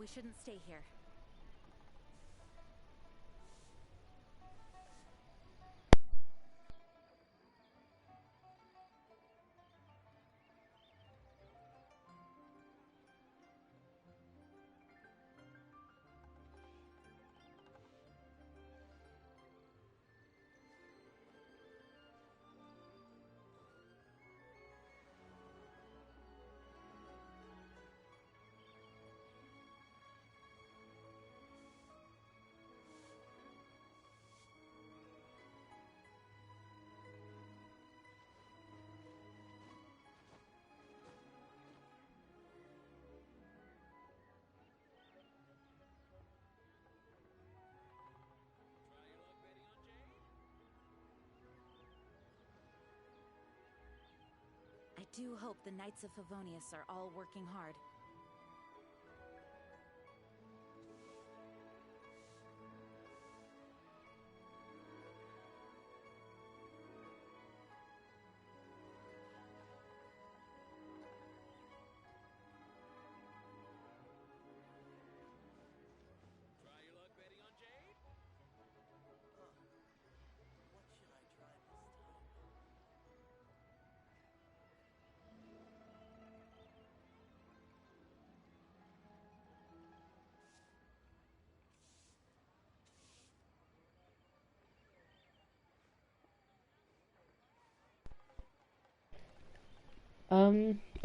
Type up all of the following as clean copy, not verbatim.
We shouldn't stay here. I do hope the Knights of Favonius are all working hard.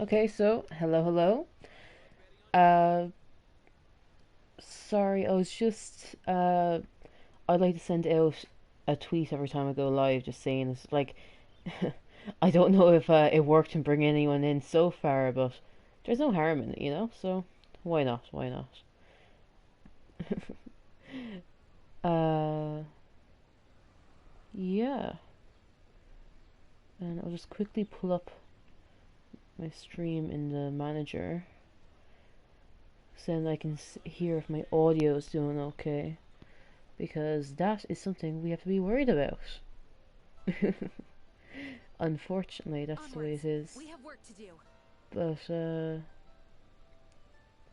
Okay, so, hello. Uh, Sorry, I was just, I'd like to send out a tweet every time I go live just saying, it's like, I don't know if it worked in bringing anyone in so far, but there's no harm in it, you know? So, why not? Why not? Uh, yeah. And I'll just quickly pull up my stream in the manager so then I can hear if my audio is doing okay. Because that is something we have to be worried about. Unfortunately, that's the way Onwards. it is. We have work to do. But,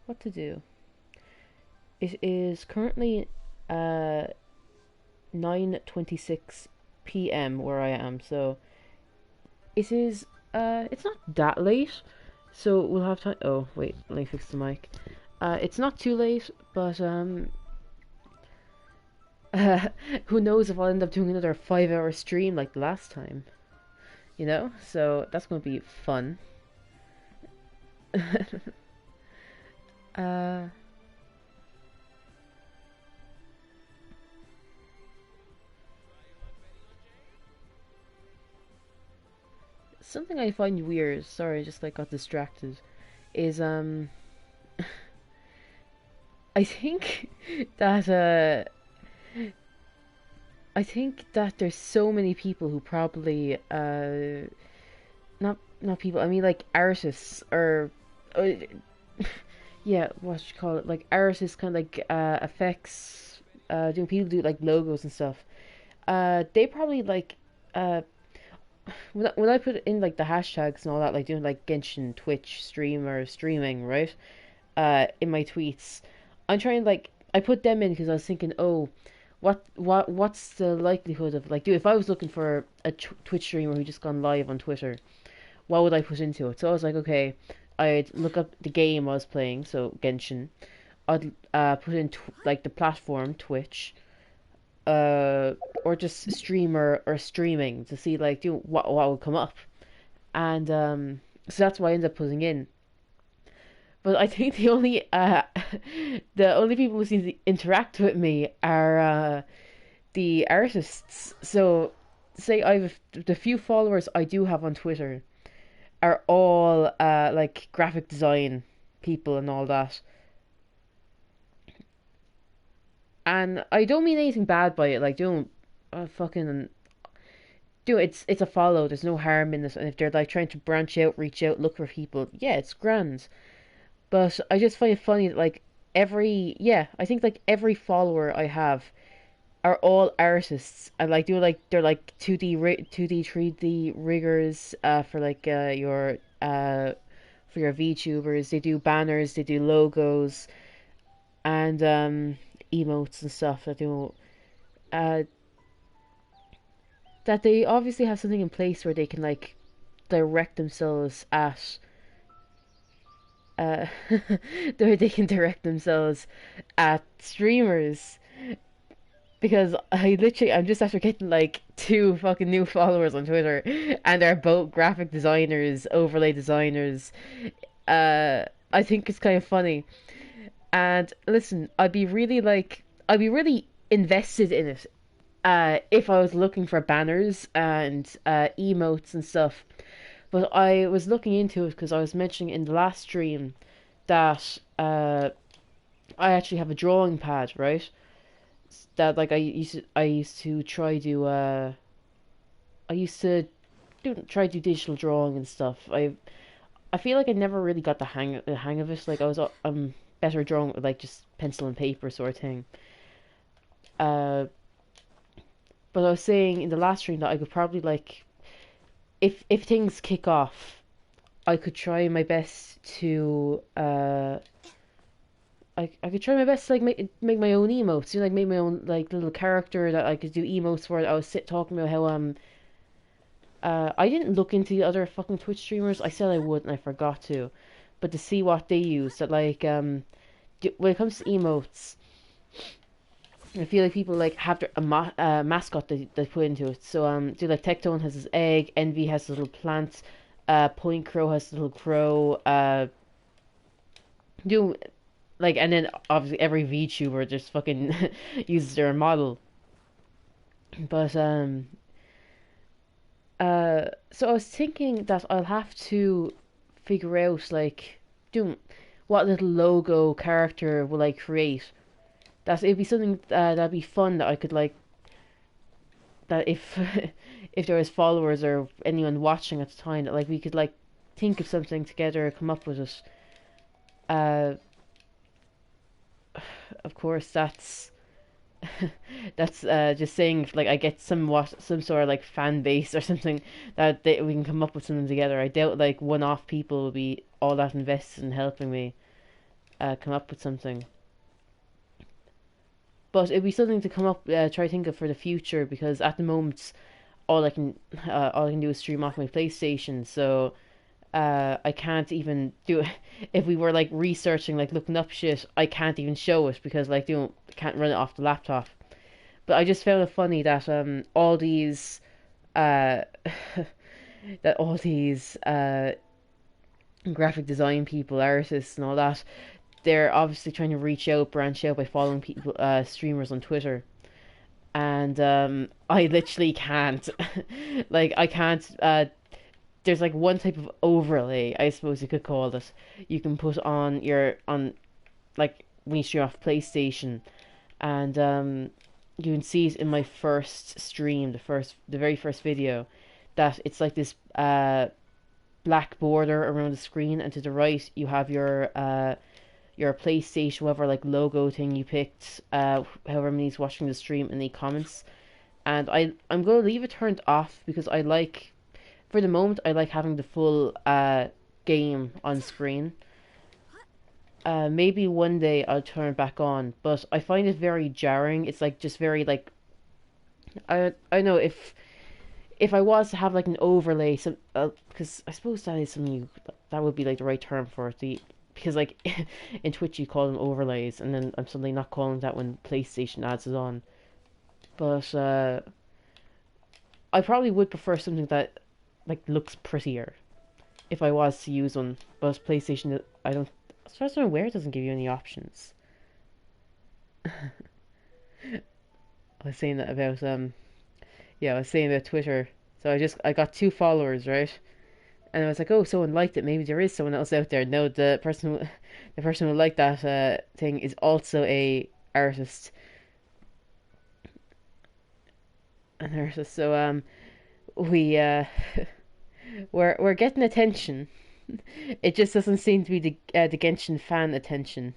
what to do? It is currently, 9:26 p.m. where I am, so it is, it's not that late, so we'll have time. Oh, wait, let me fix the mic. It's not too late, but, who knows if I'll end up doing another 5 hour stream like the last time, you know? So that's gonna be fun. uh, Something I find weird, sorry, I just like got distracted, is I think that I think that there's so many people who probably not people, I mean like artists or uh, yeah, what should you call it, like artists, kind of like effects, doing people do like logos and stuff. They probably like uh when I put in like the hashtags and all that, like doing like Genshin Twitch stream or streaming, right? In my tweets, I'm trying like I put them in because I was thinking, oh, what's the likelihood of like, do if I was looking for a Twitch streamer who just gone live on Twitter, what would I put into it? So I was like, okay, I'd look up the game I was playing, so Genshin. I'd put in like the platform Twitch, uh, or just streamer or streaming to see like do what would come up, and so that's what I ended up putting in. But I think the only the only people who seem to interact with me are the artists. So say I've the few followers I do have on Twitter are all like graphic design people and all that. And I don't mean anything bad by it. Like, don't fucking do it. It's a follow. There's no harm in this. And if they're like trying to branch out, reach out, look for people, yeah, it's grand. But I just find it funny that like I think like every follower I have are all artists and like do like they're like 2D 3D riggers for like your VTubers. They do banners, they do logos, and emotes and stuff uh, that they obviously have something in place where they can like direct themselves at uh, where they can direct themselves at streamers, because I'm just after getting like two fucking new followers on Twitter, and they're both graphic designers, overlay designers. I think it's kind of funny. And listen, I'd be really invested in it. If I was looking for banners and emotes and stuff, but I was looking into it because I was mentioning in the last stream that I actually have a drawing pad, right? That like I used to try to I used to try to do digital drawing and stuff. I feel like I never really got the hang of it. Like I'm better drawing with like just pencil and paper sort of thing. Uh, but I was saying in the last stream that I could probably like, if things kick off, I could try my best to I could try my best to like make my own emotes, like make my own like little character that I could do emotes for. I was talking about how I didn't look into the other fucking Twitch streamers. I said I would and I forgot to, but to see what they use, that like when it comes to emotes, I feel like people like have mascot they put into it. So do like Tectone has his egg, Envy has a little plant, Point Crow has a little crow, do like, and then obviously every VTuber just fucking uses their model. But so I was thinking that I'll have to figure out like do what little logo character will I create. That it'd be something that'd be fun that I could like, that if if there was followers or anyone watching at the time, that like we could like think of something together, come up with it. Uh, of course, that's just saying like I get some sort of like fan base or something that we can come up with something together. I doubt like one-off people will be all that invested in helping me come up with something. But it'd be something to come up, try to think of for the future, because at the moment all I can do is stream off my PlayStation. So I can't even do it. If we were like researching, like looking up shit, I can't even show it because like can't run it off the laptop. But I just found it funny that all these uh that all these graphic design people, artists, and all that, they're obviously trying to branch out by following people, streamers on Twitter. And I literally can't. Like I can't. There's like one type of overlay, I suppose you could call it. You can put on like when you stream off PlayStation, and you can see it in my first stream, the very first video, that it's like this black border around the screen, and to the right you have your PlayStation, whatever like logo thing you picked, however many's watching the stream in the comments. And I'm gonna leave it turned off because for the moment I like having the full game on screen. Maybe one day I'll turn it back on, but I find it very jarring. It's like just very like, I know if I was to have like an overlay, some because I suppose that is something that would be like the right term for it. Because like in Twitch you call them overlays, and then I'm suddenly not calling that when PlayStation adds it on. But I probably would prefer something that like looks prettier if I was to use one. But PlayStation, I don't. As far as I'm aware, it doesn't give you any options. I was saying that about yeah, I was saying about Twitter. So I got two followers, right? And I was like, oh, someone liked it. Maybe there is someone else out there. No, the person who liked that thing is also a artist, an artist. So we we're getting attention. It just doesn't seem to be the Genshin fan attention.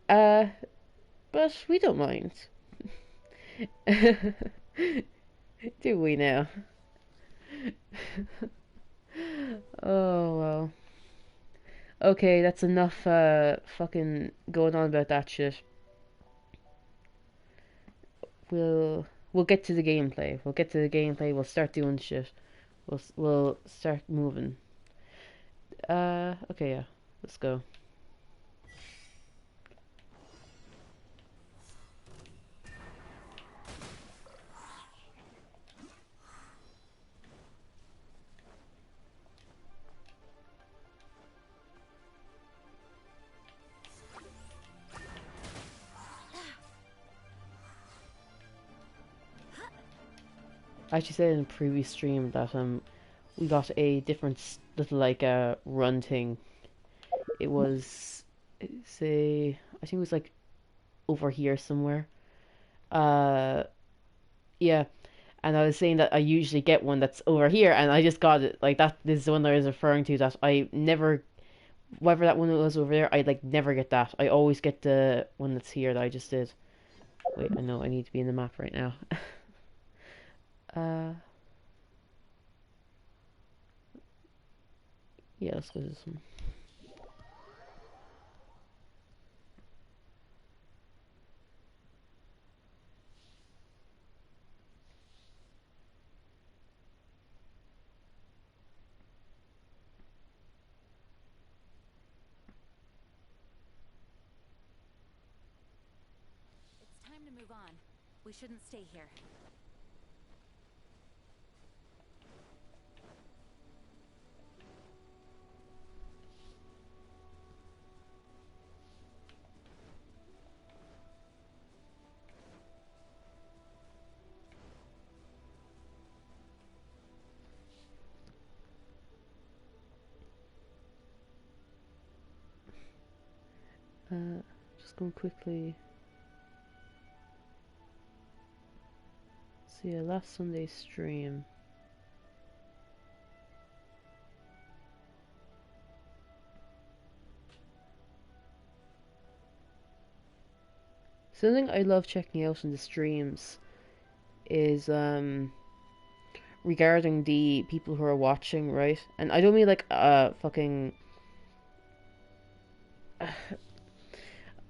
Uh, but we don't mind. Do we now? Oh well. Okay, that's enough fucking going on about that shit. We'll get to the gameplay. We'll get to the gameplay. We'll start doing shit. We'll start moving. Okay, yeah. Let's go. I actually said in a previous stream that we got a different little like run thing. It was say I think it was like over here somewhere. Uh yeah, and I was saying that I usually get one that's over here, and I just got it like that. This is the one that I was referring to. That I never, whatever that one was over there, I like never get that. I always get the one that's here that I just did. Wait, I know I need to be in the map right now. uh, yeah, let's go to this one. It's time to move on. We shouldn't stay here. Uh, just going quickly. So yeah, last Sunday's stream. Something I love checking out in the streams is regarding the people who are watching, right? And I don't mean like fucking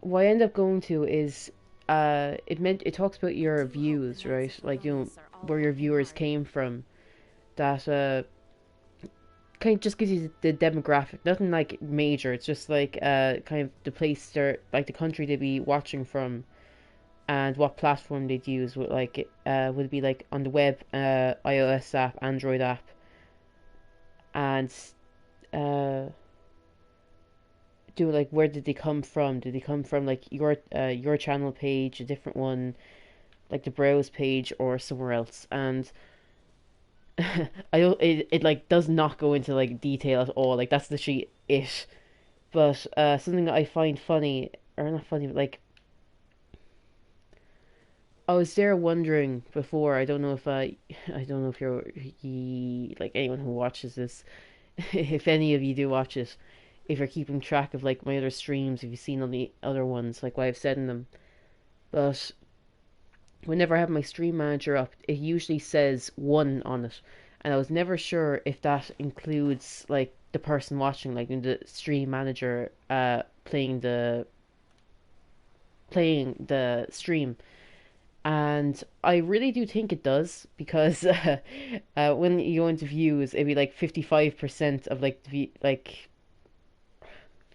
what I end up going to is it talks about your views, right? Like where your viewers came from. That kind of just gives you the demographic. Nothing like major. It's just like kind of the place they're like the country they'd be watching from and what platform they'd use. Would it be like on the web, iOS app, Android app, and uh do like where did they come from? Did they come from like your channel page, a different one, like the browse page, or somewhere else? And I don't. It like does not go into like detail at all. Like that's literally it. But something that I find funny, or not funny, but like I was there wondering before. I don't know if I don't know if like anyone who watches this, if any of you do watch it, if you're keeping track of like my other streams, if you've seen on the other ones, like what I've said in them. But whenever I have my stream manager up, it usually says one on it, and I was never sure if that includes like the person watching, like in the stream manager, playing the stream. And I really do think it does because when you go into views, it'd be like 55% of like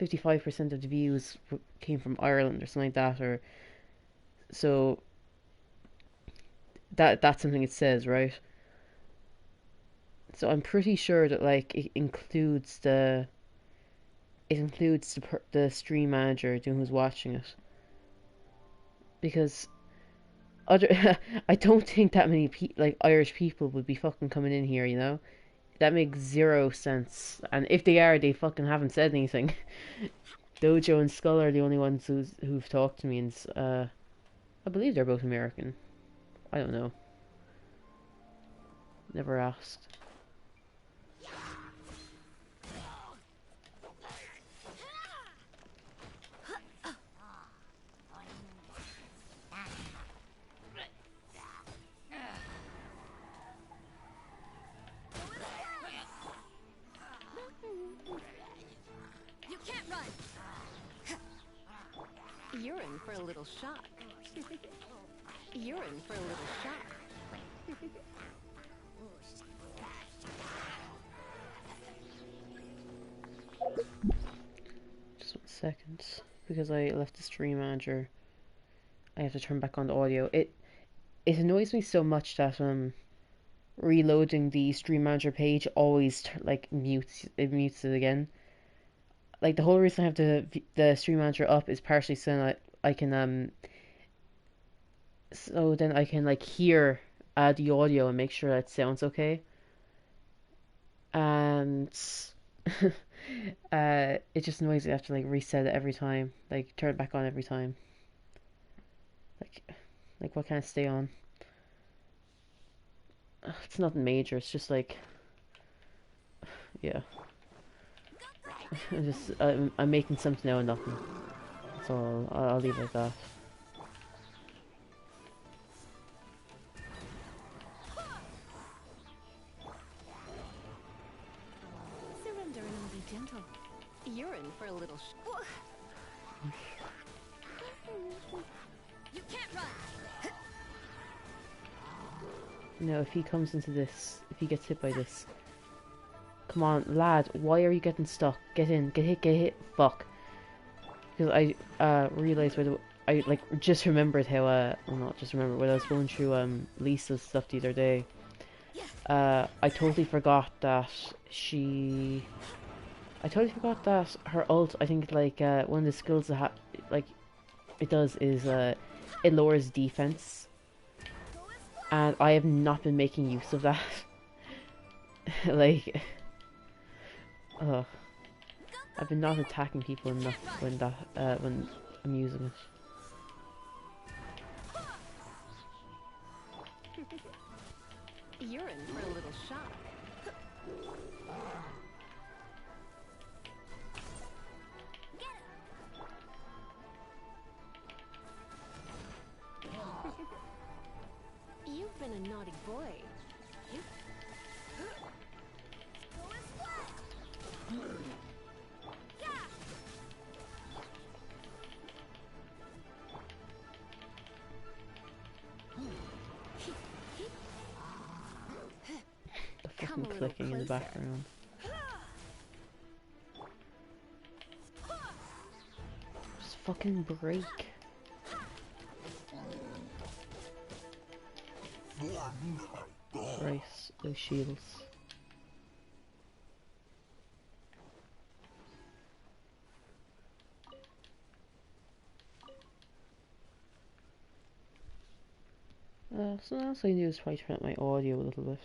55% of the views came from Ireland or something like that, or so that's something it says, right? So I'm pretty sure that like it includes the stream manager doing who's watching it because other I don't think that many like Irish people would be fucking coming in here, you know? That makes zero sense. And if they are, they fucking haven't said anything. Dojo and Skull are the only ones who've talked to me, and I believe they're both American. I don't know. Never asked. You're in for a little shock. You're in for a little shock. Just 1 second. Because I left the stream manager, I have to turn back on the audio. It annoys me so much that reloading the stream manager page always like mutes it again. Like the whole reason I have the stream manager up is partially so that I can so then I can like hear the audio and make sure that it sounds okay. And it just annoys me. I have to like reset it every time, like turn it back on every time. Like what can I stay on? It's nothing major. It's just like, yeah. I'm making something out of nothing. That's all. I'll leave it like that. Surrender and be gentle. You're in for a little You can't run. No, if he comes into this, if he gets hit by this, come on, lad. Why are you getting stuck? Get in. Get hit. Get hit. Fuck. Because I realized where I like just remembered how well not just remember when I was going through Lisa's stuff the other day. I totally forgot that I totally forgot that her ult, I think like one of the skills that like it does is it lowers defense, and I have not been making use of that. Like, I've been not attacking people enough when I'm using it. You're in for a little shock. You've been a naughty boy. The fucking clicking in the background. Just fucking break. Christ, those shields. Something else I can do is try to turn up my audio a little bit.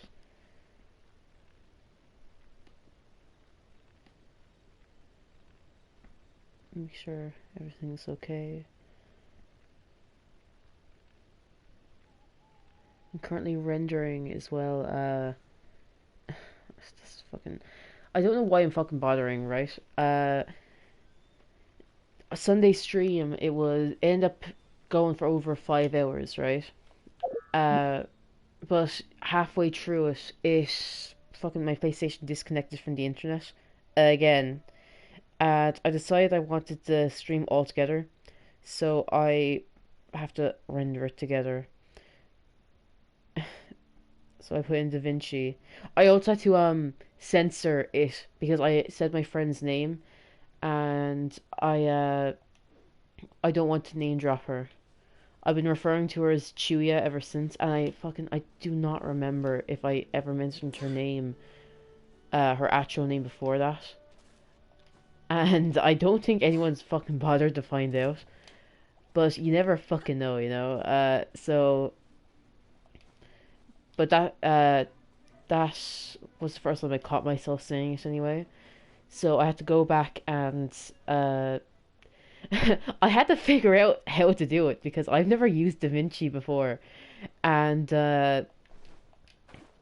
Make sure everything's okay. I'm currently rendering as well. It's just fucking. I don't know why I'm fucking bothering, right? A Sunday stream. It ended up going for over 5 hours, right? But halfway through it, fucking my PlayStation disconnected from the internet again. And I decided I wanted to stream all together, so I have to render it together. So I put in DaVinci. I also had to censor it because I said my friend's name, and I don't want to name drop her. I've been referring to her as Chuya ever since, and I do not remember if I ever mentioned her name, her actual name before that. And I don't think anyone's fucking bothered to find out. But you never fucking know, you know? But that was the first time I caught myself saying it anyway. So I had to go back and, I had to figure out how to do it because I've never used DaVinci before. And,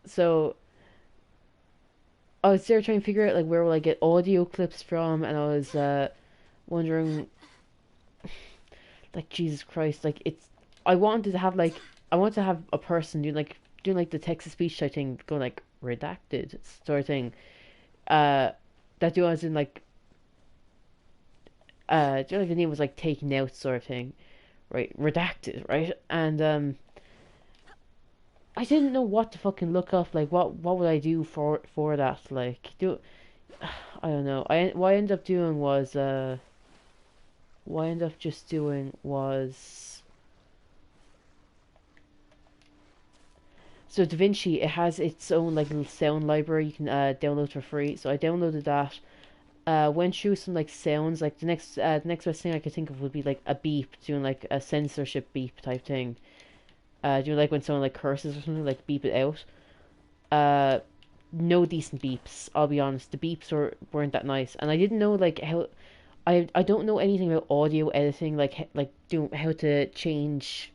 so I was there trying to figure out, like, where will I get audio clips from, and I was, wondering, like, Jesus Christ, like, I wanted to have, like, I wanted to have a person doing like the text to speech type thing, going like redacted sort of thing. That do as in like do you know, like the name was like taken out sort of thing, right? Redacted, right? And I didn't know what to fucking look up. Like, what would I do for that? Like, I don't know. What I ended up doing was what I ended up just doing was so DaVinci. It has its own like little sound library you can download for free. So I downloaded that. Went through some like sounds. Like the next best thing I could think of would be like a beep, doing like a censorship beep type thing. Do you know, like when someone like curses or something, like beep it out? Uh, no decent beeps. I'll be honest. The beeps weren't that nice, and I didn't know like how. I don't know anything about audio editing, like doing how to change.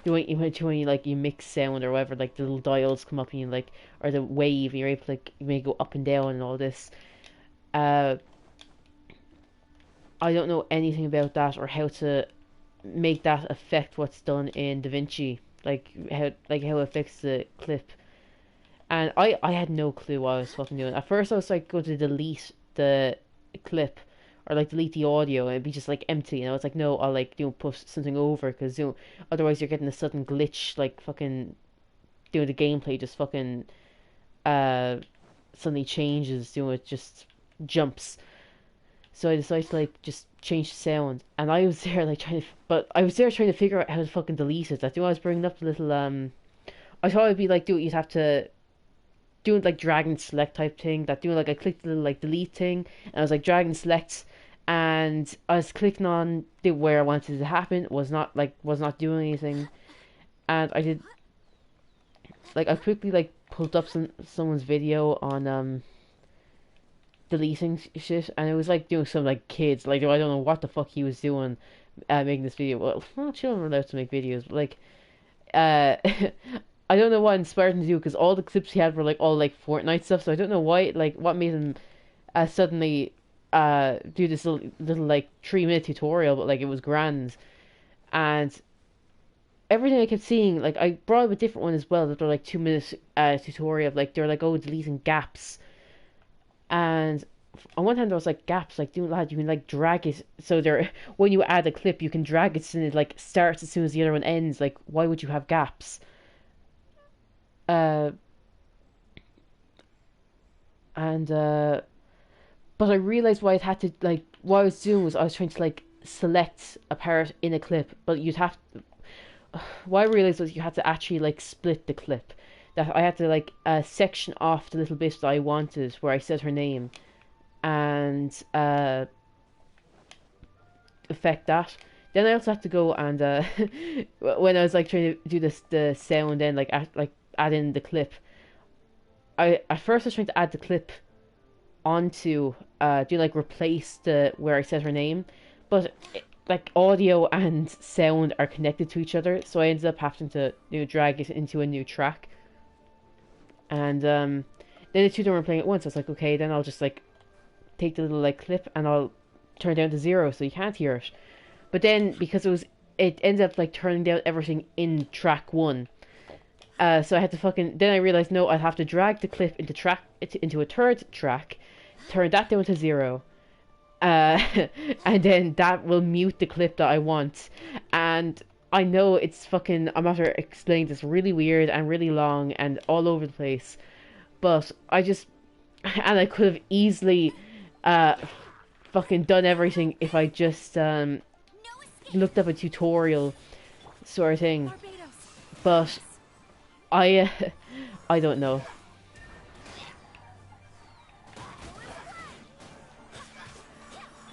When you like you mix sound or whatever, like the little dials come up and you like, or the wave, and you're able to like you may go up and down and all this. Uh, I don't know anything about that or how to make that affect what's done in DaVinci, like how it affects the clip. And I had no clue what I was fucking doing. At first, I was like going to delete the clip or like delete the audio and it'd be just like empty. And I was like, no, I'll like put something over because otherwise you're getting a sudden glitch, like fucking doing the gameplay just fucking uh suddenly changes. It just jumps. So I decided to like just change the sound, and I was there like but I was there trying to figure out how to fucking delete it. I was bringing up the little I thought it'd be like you'd have to do it like drag and select type thing. That doing like I clicked the little like delete thing, and I was like drag and select, and I was clicking on the where I wanted it to happen. Was not doing anything, and I did like I quickly like pulled up someone's video on deleting shit, and it was like doing some like kids. Like I don't know what the fuck he was doing, making this video. Well, children are allowed to make videos, but like, I don't know what inspired him to do because all the clips he had were like all like Fortnite stuff. So I don't know what made him suddenly do this little like 3 minute tutorial, but like it was grand. And everything I kept seeing, like I brought up a different one as well that they're like 2 minute tutorial. Like they're like, oh, deleting gaps. And on one hand, there was like gaps, like doing that. You can like drag it, so there. When you add a clip, you can drag it, and it like starts as soon as the other one ends. Like, why would you have gaps? Uh, and but I realized why I had to like. What I was doing was I was trying to like select a part in a clip, but you'd have. What I realized was you had to actually like split the clip. That I had to like section off the little bit that I wanted where I said her name and affect that. Then I also had to go and when I was like trying to do the sound and like add in the clip. I at first I was trying to add the clip onto do like replace the where I said her name, but like audio and sound are connected to each other, so I ended up having to drag it into a new track. And then the two of them were playing at once. I was like, okay, then I'll just like take the little like clip and I'll turn it down to 0 so you can't hear it. But then because it ended up like turning down everything in track 1. So I had to then I realized no, I'd have to drag the clip into a third track, turn that down to 0. And then that will mute the clip that I want. And I know it's fucking, I'm after explaining this really weird and really long and all over the place, but and I could have easily fucking done everything if I just looked up a tutorial sort of thing, but I don't know.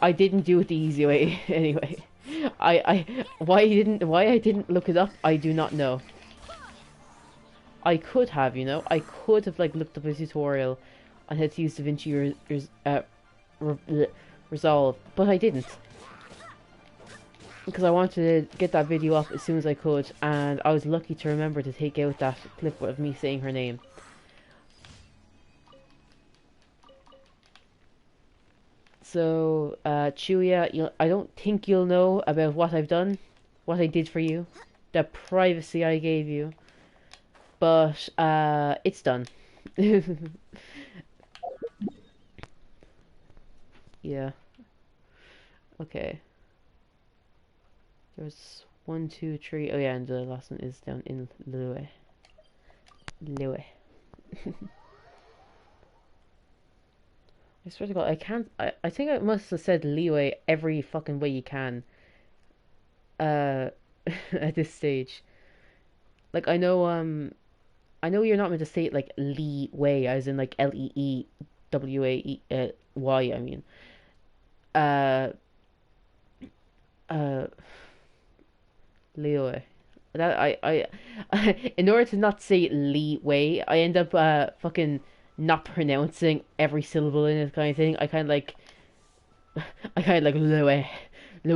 I didn't do it the easy way anyway. Why I didn't look it up, I do not know. I could have, I could have like looked up a tutorial on how to use DaVinci Resolve, but I didn't. Because I wanted to get that video up as soon as I could, and I was lucky to remember to take out that clip of me saying her name. So, Chuya, I don't think you'll know about what I've done, what I did for you, the privacy I gave you, but it's done. Yeah. Okay. There's one, two, three. Oh yeah, and the last one is down in Lue. Lue. I swear to God, I can't. I think I must have said leeway every fucking way you can. Uh, at this stage, like I know you're not meant to say it like leeway, as in like Leeway. I mean, uh, uh, leeway. That in order to not say leeway, I end up fucking not pronouncing every syllable in it kind of thing. I kind of like leeway. I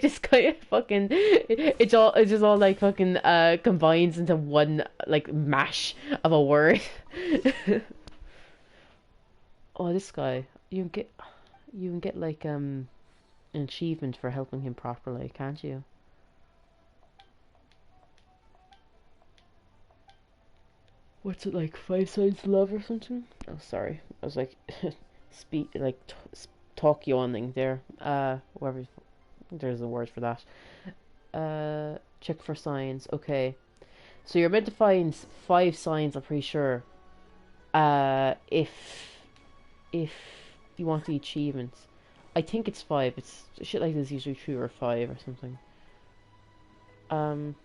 just kind of fucking it's just all like fucking combines into one like mash of a word. Oh, this guy, you can get like an achievement for helping him properly, can't you? What's it like? 5 signs of love or something? Oh, sorry, I was like speak like talk yawning there. Whatever. There's a word for that. Check for signs. Okay. So you're meant to find 5 signs, I'm pretty sure. If you want the achievements. I think it's 5. It's shit like this usually 2 or 5 or something. Um,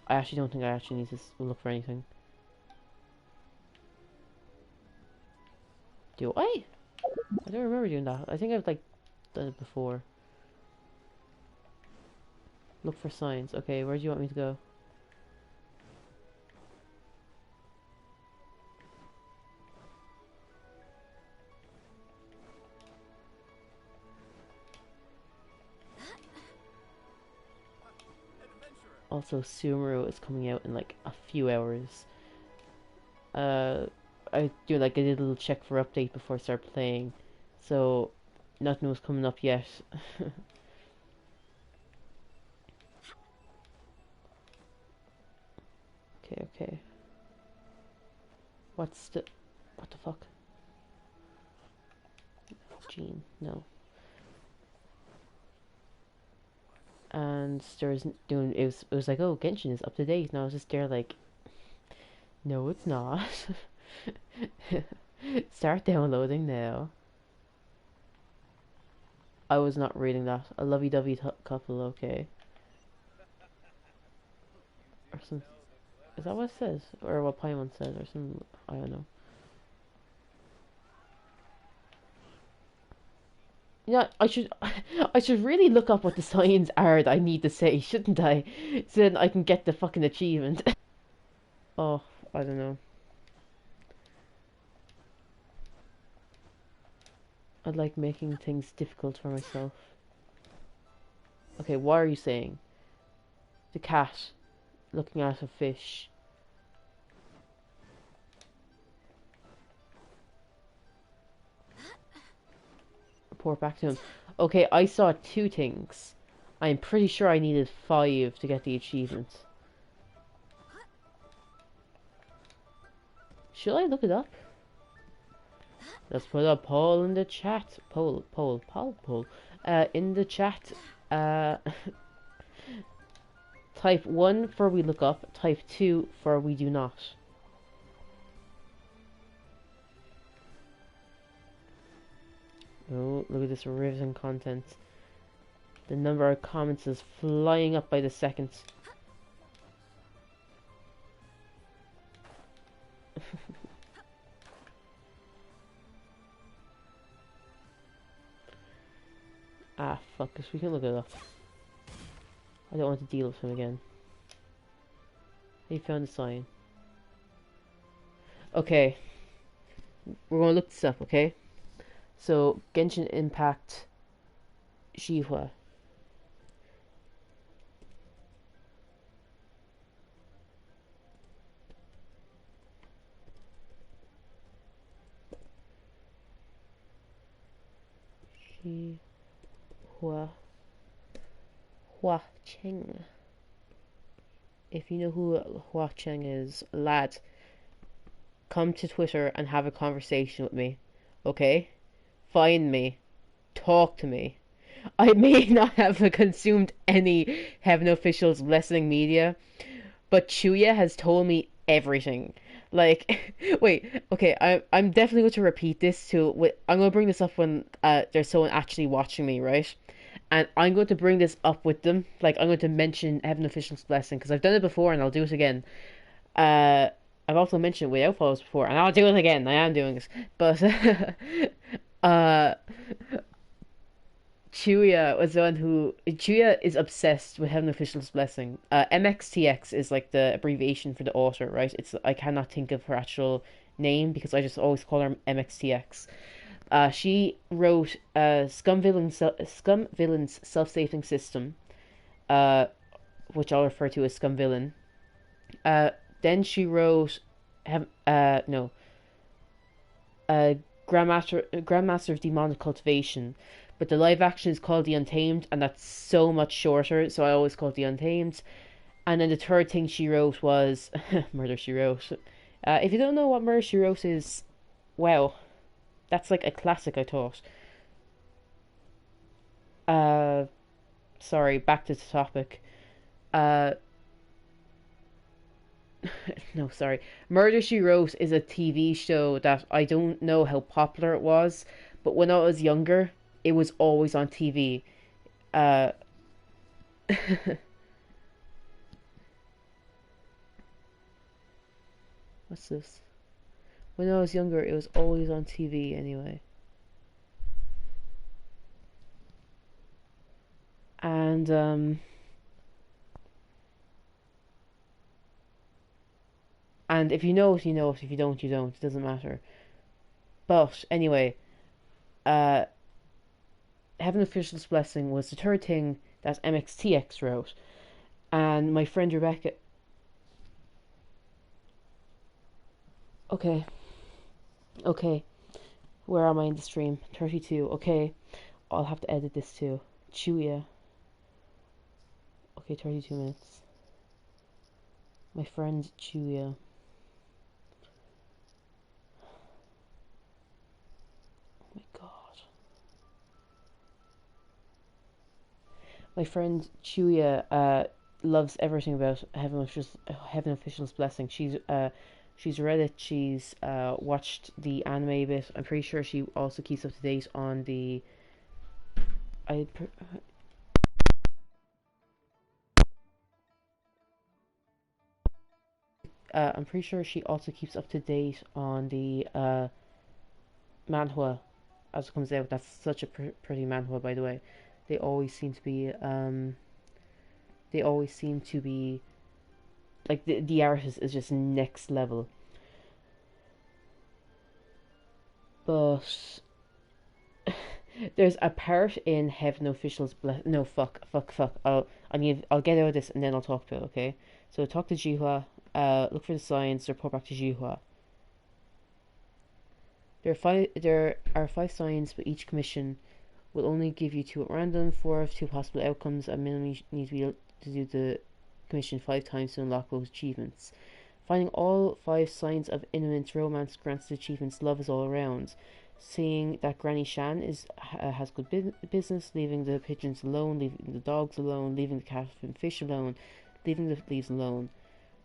I actually don't think I actually need to look for anything. Do I? I don't remember doing that. I think I've like done it before. Look for signs. Okay, where do you want me to go? Also, Sumeru is coming out in like a few hours. Uh, I do like a little check for update before I start playing, so nothing was coming up yet. Okay, okay. What the fuck? Gene, no. And there's doing it was like, oh, Genshin is up to date, and I was just there like, no, it's not. Start downloading now. I was not reading that. A lovey-dovey couple, okay. Or some, is that what it says? Or what Paimon says, or some, I don't know. Yeah, I should really look up what the signs are that I need to say, shouldn't I? So then I can get the fucking achievement. Oh, I don't know. I like making things difficult for myself. Okay, what are you saying? The cat looking at a fish. Report back to him. Okay, I saw 2 things. I'm pretty sure I needed 5 to get the achievement. Should I look it up? Let's put a poll in the chat. Poll. In the chat. Type 1 for we look up. Type 2 for we do not. Oh, look at this riveting content. The number of comments is flying up by the second. Ah, fuck this. We can look it up. I don't want to deal with him again. He found the sign. Okay. We're going to look this up, okay? So, Genshin Impact Shihua. Shihua. Hua Cheng. If you know who Hua Cheng is, lad, come to Twitter and have a conversation with me, okay? find me, talk to me. I may not have consumed any Heaven Officials Blessing media, but Chuya has told me everything. Like, wait, okay, I'm definitely going to repeat this too. I'm going to bring this up when there's someone actually watching me, right? And I'm going to bring this up with them. Like, I'm going to mention Heaven Official's Blessing because I've done it before and I'll do it again. Uh, I've also mentioned it without follows before, and I'll do it again. I am doing this, but uh, Chuya is obsessed with Heaven Official's Blessing. MXTX is like the abbreviation for the author, right? It's I cannot think of her actual name because I just always call her MXTX. She wrote Scum Villain's self-saving system, uh, which I'll refer to as Scum Villain. Uh, then she wrote, no, uh, Grandmaster of Demonic Cultivation, but the live action is called The Untamed, and that's so much shorter, so I always call it The Untamed. And then the third thing she wrote was Murder She Wrote. If you don't know what Murder She Wrote is, well, that's like a classic, I thought. Uh, Sorry, back to the topic. Uh, no, sorry. Murder She Wrote is a TV show that I don't know how popular it was, but when I was younger, it was always on TV. Uh, what's this? When I was younger, it was always on TV anyway. And and if you know it, you know it. If you don't, you don't. It doesn't matter. But anyway, uh, Heaven Official's Blessing was the third thing that MXTX wrote, and my friend Rebecca. Okay, okay. Where am I in the stream? 32. Okay, I'll have to edit this too. Chuya. Okay, 32 minutes. My friend Chuya. Oh my god. My friend Chuya loves everything about Heaven Official's Blessing. She's read it. She's watched the anime bit. I'm pretty sure she also keeps up to date on the. I I'm pretty sure she also keeps up to date on the manhwa as it comes out. That's such a pretty manhwa, by the way. They always seem to be they always seem to be like the artist is just next level. But there's a part in Heaven Official's no fuck. I'll get out of this and then I'll talk to it. Okay, so talk to Jihua. Look for the signs. Report back to Jihua. There are five signs, but each commission will only give you two at random. Four of two possible outcomes. A minimum you need to be able to do the commission 5 times to unlock those achievements. Finding all 5 signs of imminent romance grants the achievements Love is All Around. Seeing that Granny Shan has good business, leaving the pigeons alone, leaving the dogs alone, leaving the cat and fish alone, leaving the leaves alone.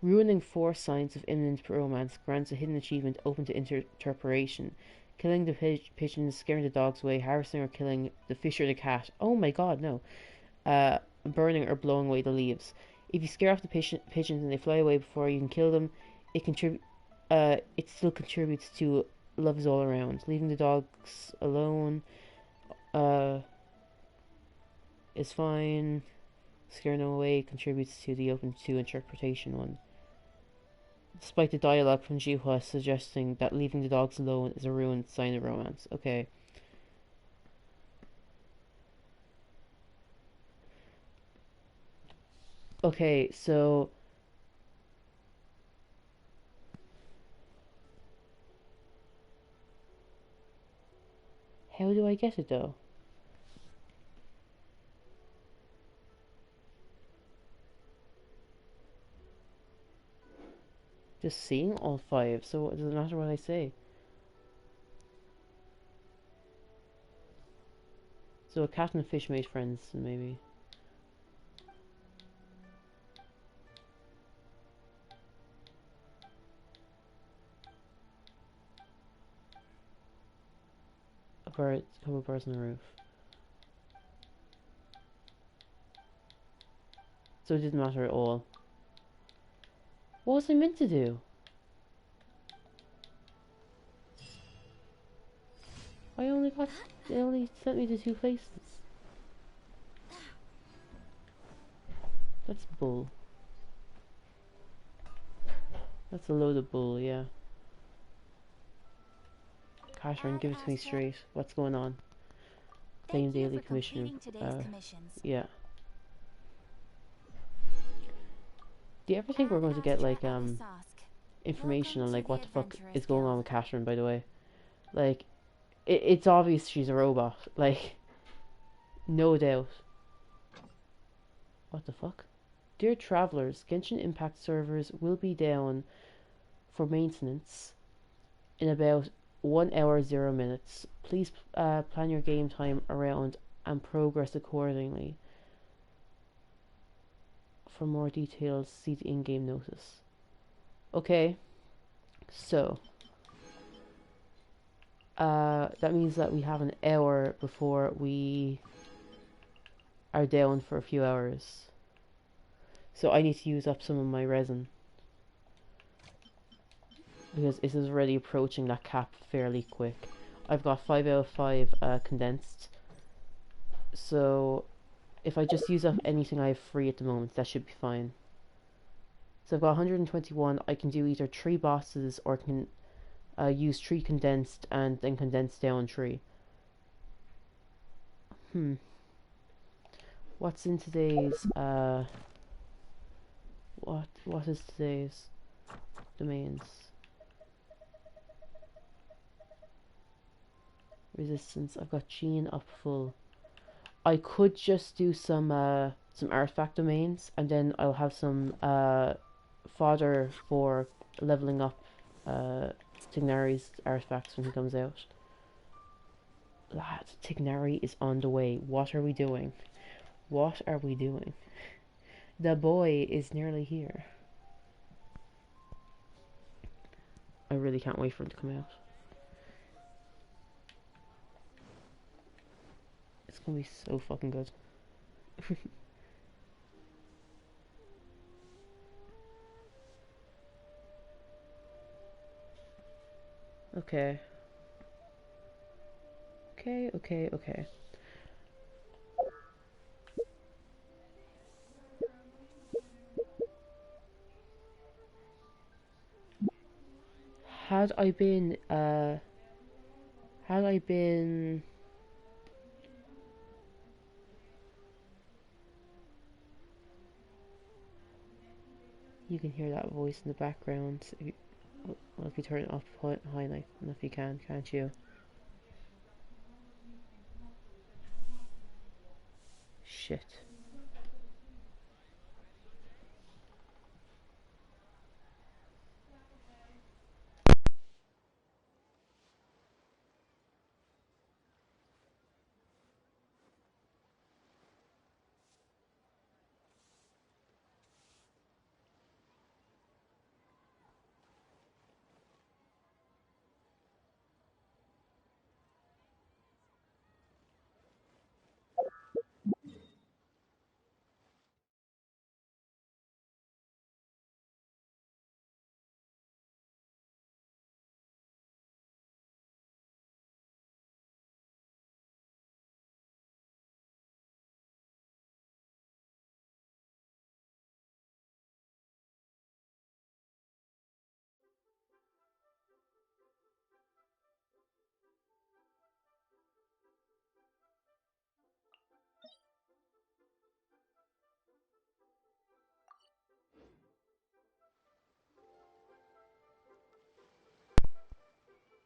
Ruining 4 signs of imminent romance grants a hidden achievement open to interpretation. Killing the pigeons, scaring the dogs away, harvesting or killing the fish or the cat. Oh my god, no. Burning or blowing away the leaves. If you scare off the pigeons and they fly away before you can kill them, it still contributes to Love is All Around. Leaving the dogs alone is fine. Scaring them away contributes to the open to interpretation one. Despite the dialogue from Jihua suggesting that leaving the dogs alone is a ruined sign of romance. Okay. Okay, so how do I get it though? Just seeing all 5, so it doesn't matter what I say. So a cat and a fish made friends, maybe. A bird, a couple of birds on the roof. So it didn't matter at all. What was I meant to do? They only sent me to 2 places. That's bull. That's a load of bull, yeah. Catherine, give it to me straight. What's going on? Claim daily commission. Yeah. Do you ever think we're going to get like information on like what the fuck is going on with Catherine, by the way? Like it's obvious she's a robot, like no doubt. What the fuck? Dear travelers, Genshin Impact servers will be down for maintenance in about 1 hour 0 minutes. Please plan your game time around and progress accordingly. For more details, see the in-game notice. Okay, so that means that we have an hour before we are down for a few hours. So I need to use up some of my resin, because this is already approaching that cap fairly quick. I've got 5 out of 5 condensed. So if I just use up anything I have free at the moment, that should be fine. So I've got 121. I can do either 3 bosses or can use 3 condensed and then condense down 3. What's in today's what is today's domains? Resistance. I've got Gene up full. I could just do some artifact domains, and then I'll have some fodder for leveling up Tignari's artifacts when he comes out. Lad, Tignari is on the way. What are we doing? What are we doing? The boy is nearly here. I really can't wait for him to come out. It's gonna be so fucking good. Okay. Okay. Had I been you can hear that voice in the background if you, well, if you turn it off high, like, if you can, can't you? Shit.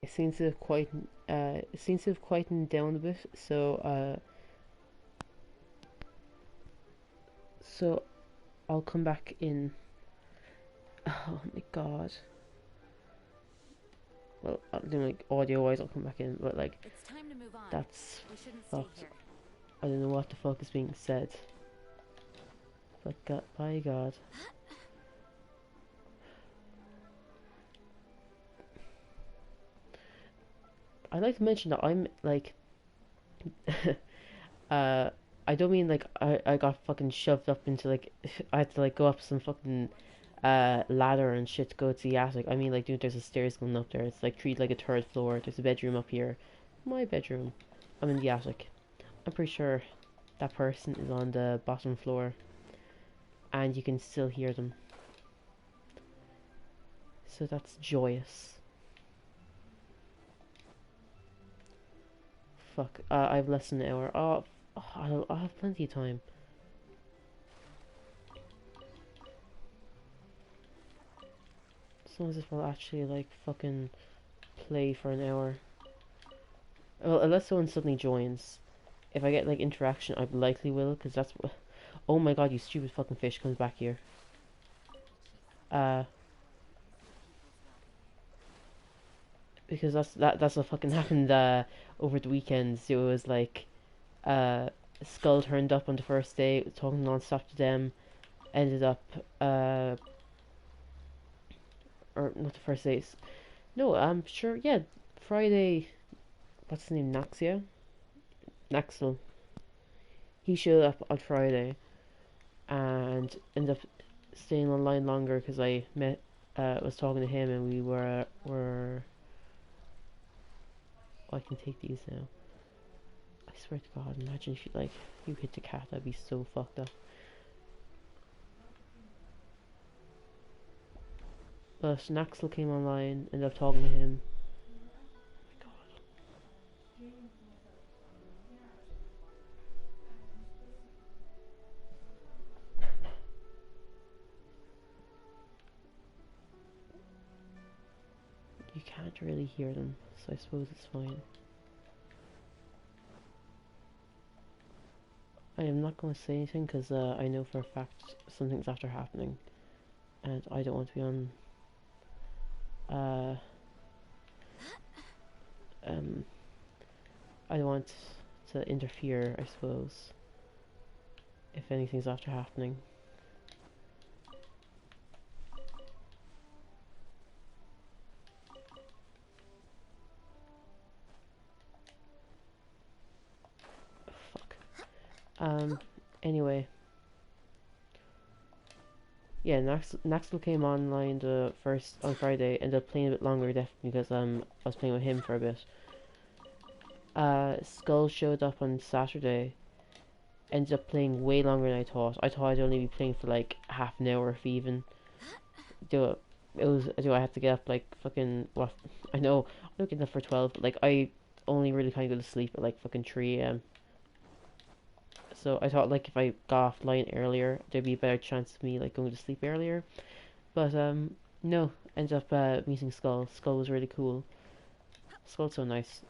It seems to have quietened down a bit, so I'll come back in. Oh my god. Well, like audio wise I'll come back in, but like It's time to move on. that's We shouldn't stay fucked. here. I don't know what the fuck is being said. But God, by God. I'd like to mention that I'm like, I don't mean like I got fucking shoved up into like, I had to like go up some fucking ladder and shit to go to the attic. I mean like, dude, there's a stairs going up there. It's like treated like a third floor. There's a bedroom up here. My bedroom. I'm in the attic. I'm pretty sure that person is on the bottom floor, and you can still hear them. So that's joyous. Fuck. I have less than an hour. I'll have plenty of time. As long as this will actually like fucking play for an hour. Well, unless someone suddenly joins. If I get like interaction, I likely will, because that's what. Oh my god, you stupid fucking fish comes back here. Because that's what fucking happened over the weekend. So it was like Skull turned up on the first day, talking non-stop to them, ended up or not the first day. No, I'm sure. Yeah, Friday. What's his name? Naxel. He showed up on Friday and ended up staying online longer because I was talking to him, and we were. Oh, I can take these now. I swear to God, imagine if you hit the cat, that'd be so fucked up. But Naxel came online, ended up talking to him. Oh my God. You can't really hear them, so I suppose it's fine. I am not going to say anything because I know for a fact something's after happening, and I don't want to be on I don't want to interfere, I suppose, if anything's after happening. Fuck. Anyway. Yeah, Naxel came online the first on Friday, ended up playing a bit longer definitely because I was playing with him for a bit. Skull showed up on Saturday, ended up playing way longer than I thought. I thought I'd only be playing for like half an hour if even. Do I had to get up like fucking what? I know I'm not getting up for 12, but like I only really kind of go to sleep at like fucking 3 a.m. So I thought like if I got offline earlier, there'd be a better chance of me like going to sleep earlier. But no, ended up meeting Skull. Skull was really cool. Skull's so nice.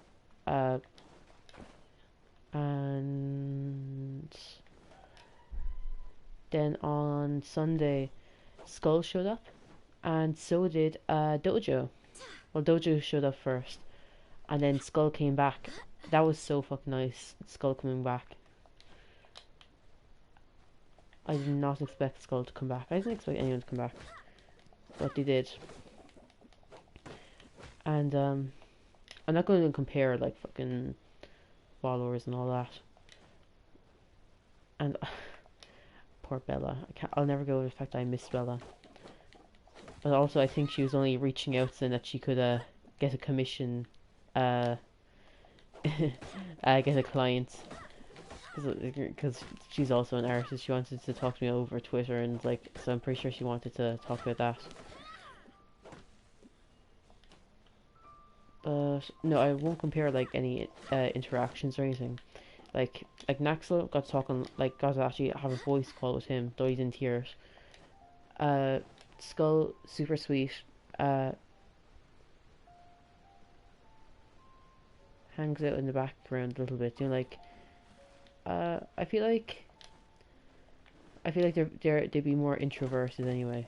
And then on Sunday, Skull showed up, and so did Dojo. Well, Dojo showed up first, and then Skull came back. That was so fucking nice. Skull coming back. I did not expect Skull to come back. I didn't expect anyone to come back, but they did. And I'm not going to compare like fucking followers and all that. And poor Bella. I'll never go with the fact that I miss Bella. But also, I think she was only reaching out saying that she could get a commission, get a client. Because she's also an artist. She wanted to talk to me over Twitter, and like, so I'm pretty sure she wanted to talk about that. But no, I won't compare like any interactions or anything. Like Naxel got talking, like got to actually have a voice call with him, though he didn't hear it. Skull, super sweet. Hangs out in the background a little bit. You know, like I feel like they'd be more introverted anyway.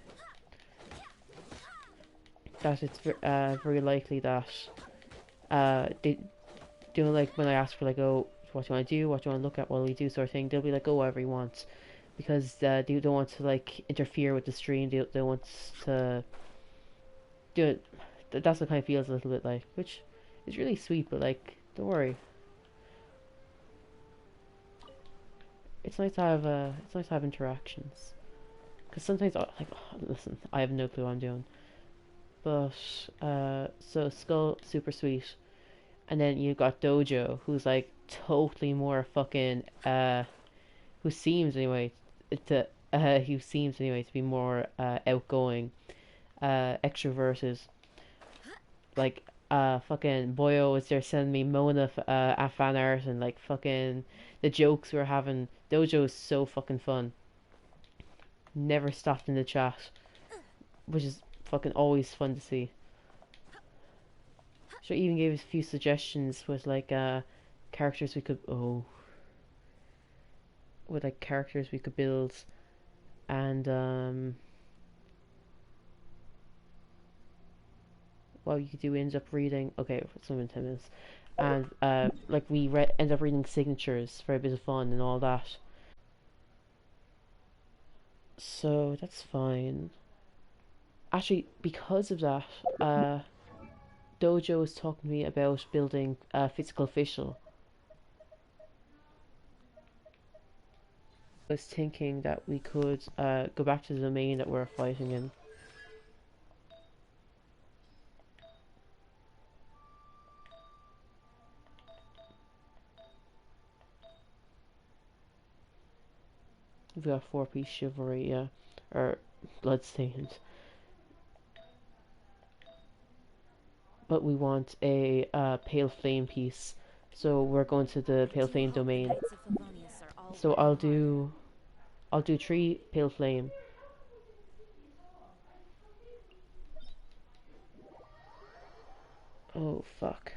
That it's very likely that they, you know, like when I asked for like, oh, what you want to do, what you want to look at while we do sort of thing. They'll be like, go wherever you want, because they don't want to like interfere with the stream. They want to do it. That's what kind of feels a little bit like, which is really sweet. But like, don't worry. It's nice to have interactions. Because sometimes, like, oh, listen, I have no clue what I'm doing. But so Skull, super sweet, and then you got Dojo, who's like totally more fucking who seems anyway to be more outgoing, extroverted. Like fucking Boyo was there sending me Mona fan art, and like fucking the jokes we were having. Dojo is so fucking fun. Never stopped in the chat, which is fucking always fun to see. She even gave us a few suggestions with like characters we could with like characters we could build, and well, you could do ends up reading. Okay, it's only been 10 minutes, and like we end up reading signatures for a bit of fun and all that. So that's fine. Actually, because of that, Dojo was talking to me about building physical official. I was thinking that we could go back to the domain that we're fighting in. We've got 4-piece chivalry, yeah, or bloodstained. But we want a pale flame piece, so we're going to the pale flame domain. So I'll do 3 pale flame. Oh fuck.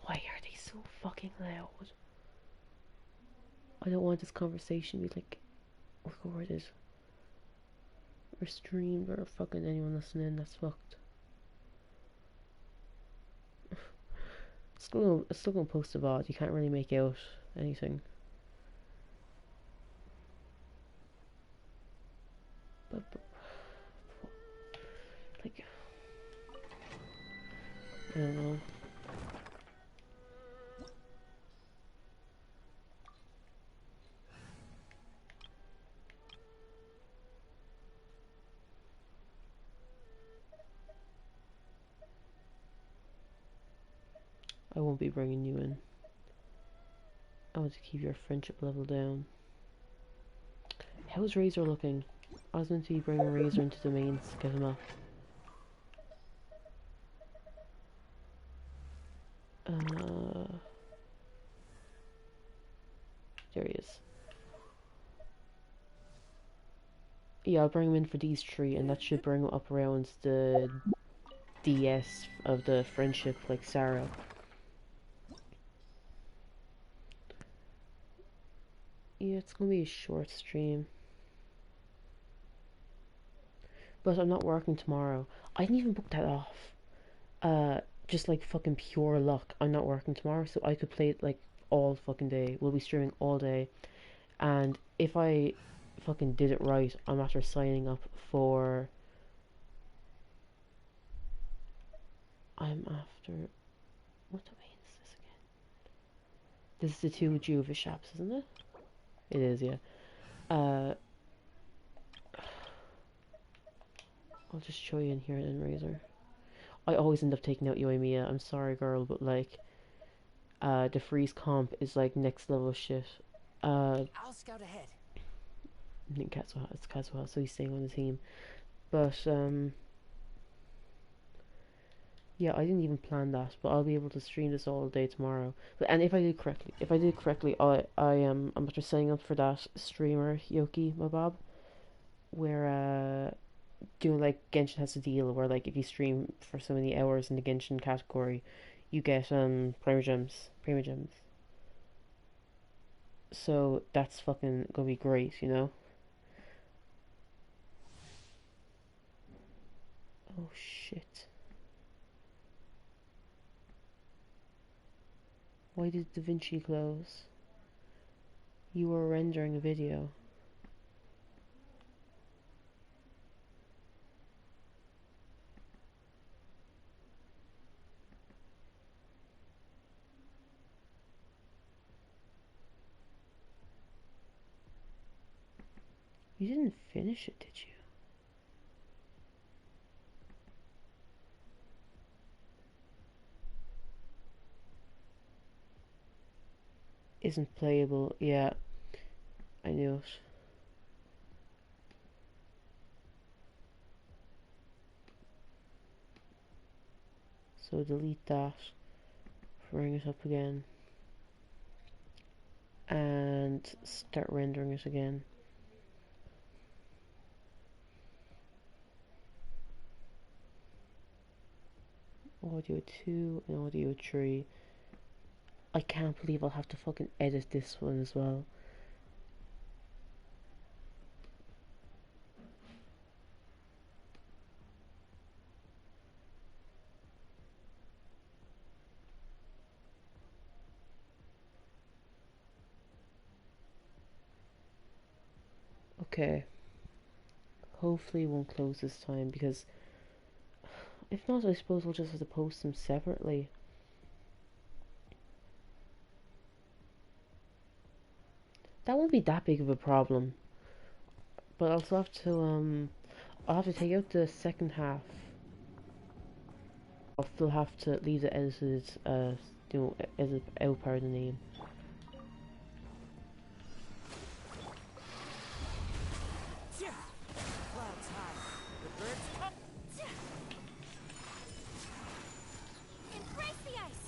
Why are they so fucking loud? I don't want this conversation to be like recorded or streamed or fucking anyone listening. That's fucked. It's still gonna post a VOD. You can't really make out anything. But like, I don't know. I won't be bringing you in. I want to keep your friendship level down. How's Razor looking? I was meant to be bringing Razor into the mains to get him up. There he is. Yeah, I'll bring him in for these 3, and that should bring him up around the DS of the friendship, like Sarah. Yeah, it's gonna be a short stream. But I'm not working tomorrow. I didn't even book that off. Just like fucking pure luck. I'm not working tomorrow, so I could play it like all fucking day. We'll be streaming all day. And if I fucking did it right, I'm after signing up for... I'm after... What domain is this again? This is the 2 Juva shops, isn't it? It is, yeah. I'll just show you in here then, Razor. I always end up taking out Yoimiya. I'm sorry, girl, but like, the freeze comp is like next level shit. I'll scout ahead. I think it's Kazuha, so he's staying on the team. But yeah, I didn't even plan that, but I'll be able to stream this all day tomorrow. And if I do correctly, I'm after signing up for that streamer Yoki Mabob, where doing like Genshin has a deal where like if you stream for so many hours in the Genshin category, you get Prima Gems. So that's fucking gonna be great, you know? Oh shit. Why did DaVinci close? You were rendering a video. You didn't finish it, did you? Isn't playable. Yeah, I knew it. So delete that, bring it up again, and start rendering it again. Audio 2 and audio 3. I can't believe I'll have to fucking edit this one as well. Okay. Hopefully it won't close this time, because if not, I suppose we'll just have to post them separately. That won't be that big of a problem. But I'll still have to, I'll have to take out the second half. I'll still have to leave the edited, edit out part of the name. Clouds high. The birds come. Embrace the ice.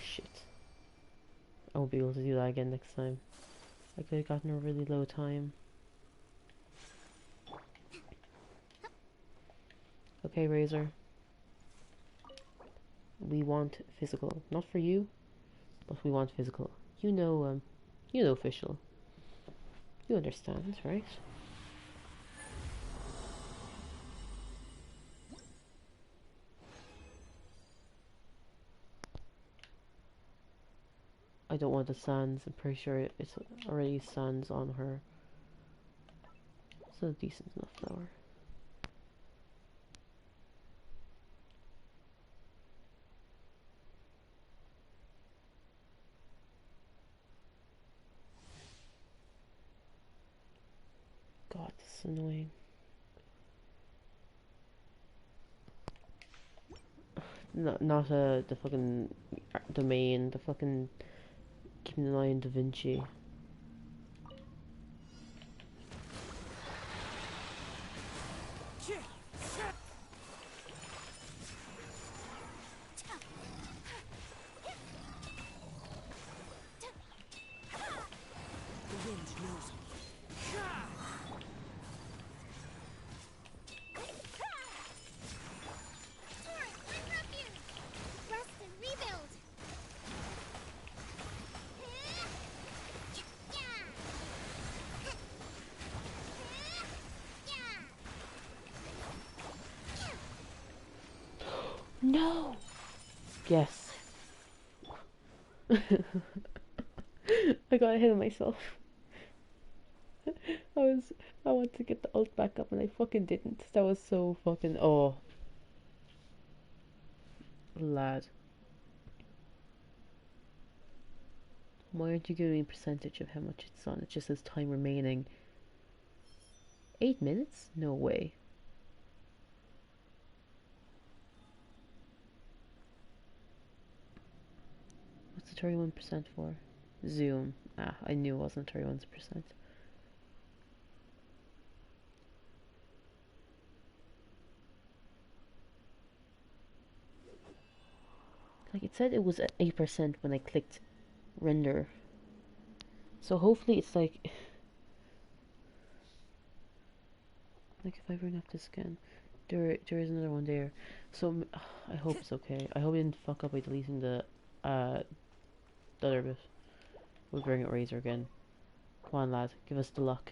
Shit. I won't be able to do that again next time. I could have gotten a really low time. Okay, Razor. We want physical. Not for you, but we want physical. You know official. You understand, right? I don't want the sands. I'm pretty sure it's already sands on her. It's a decent enough flower. God, this is annoying. Not the fucking domain, the fucking keeping an eye on DaVinci. The wind knows me. Rest and rebuild. No! Yes. I got ahead of myself. I wanted to get the ult back up and I fucking didn't. That was so fucking, oh. Lad. Why aren't you giving me a percentage of how much it's on? It just says time remaining. 8 minutes? No way. What's the 31% for? Zoom. Ah, I knew it wasn't 31%. Like, it said it was at 8% when I clicked render. So hopefully it's like if I bring up this again, there is another one there. So I hope it's okay. I hope I didn't fuck up by deleting the other bit. We'll bring it Razor again. Come on, lad, give us the luck.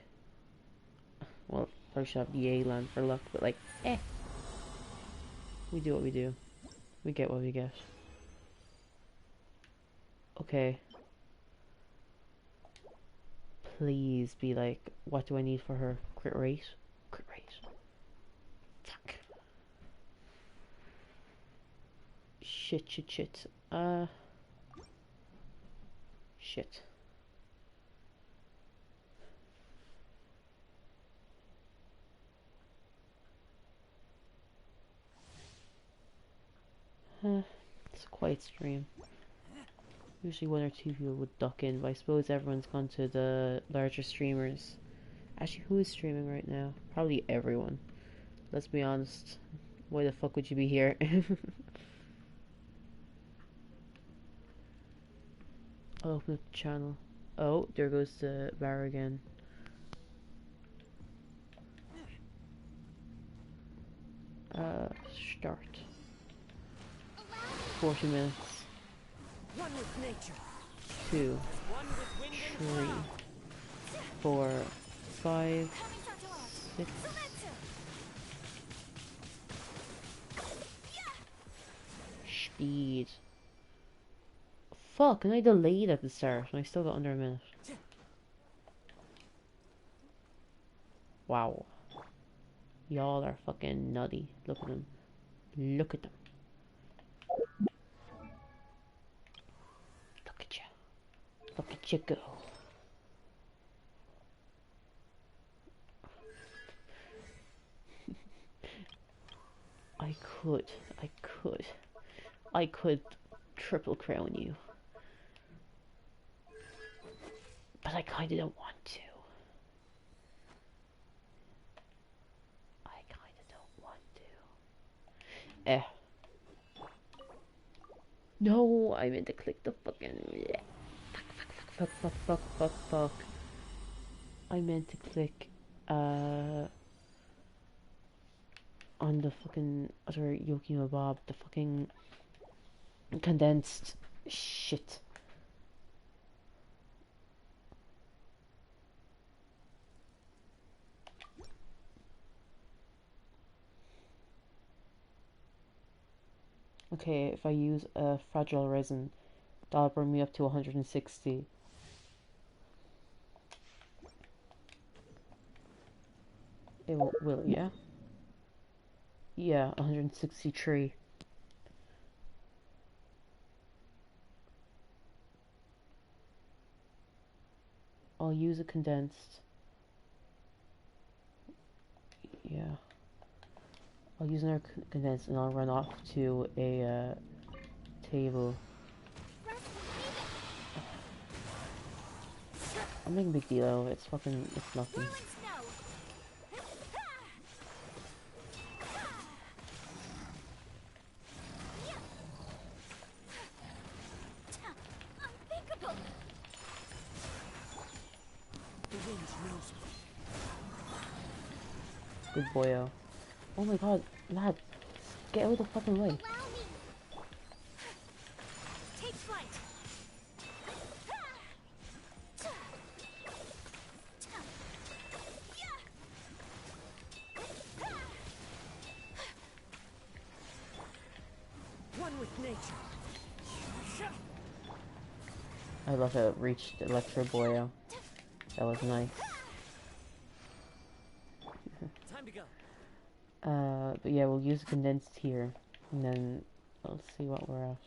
Well, probably should have the A land for luck, but like, eh. We do what we do. We get what we get. Okay. Please be like, what do I need for her? Crit rate? Crit rate. Fuck. Shit. Shit. It's a quiet stream. Usually one or two people would duck in, but I suppose everyone's gone to the larger streamers. Actually, who is streaming right now? Probably everyone. Let's be honest. Why the fuck would you be here? I'll open up the channel. Oh, there goes the bar again. Start. 40 minutes. One with nature. 2, One with wind and 3, cloud. 4, 5, 6. Speed. Fuck, and I delayed at the start, and I still got under a minute. Wow. Y'all are fucking nutty. Look at them. Look at them. Look at you. Look at you go. I could triple crown you. But I kinda don't want to. No, I meant to click the fucking... Fuck. I meant to click, on the fucking other Yokimo Bob, the fucking condensed shit. Okay, if I use a fragile resin, that'll bring me up to 160. It will, yeah? Yeah, 163. I'll use a condensed. Yeah. I'll use another condensed and I'll run off to a table. I'm making a big deal out of it. It's fucking, it's nothing. Good boyo. Oh my god, lad, get out of the fucking way. Take flight. One with nature. I love how it reached Electro Boyo. That was nice. Time to go. But yeah, we'll use condensed here, and then I'll see what we're at.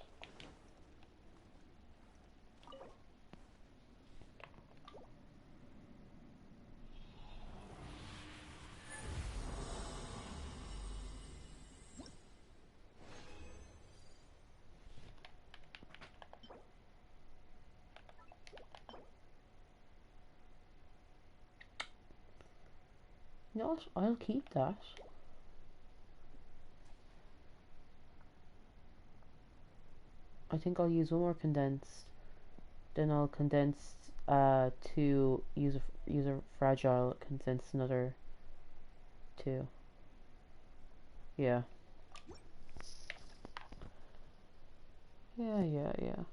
You know what? I'll keep that. I think I'll use one more condensed. Then I'll condense to use a fragile, condense another 2. Yeah. Yeah.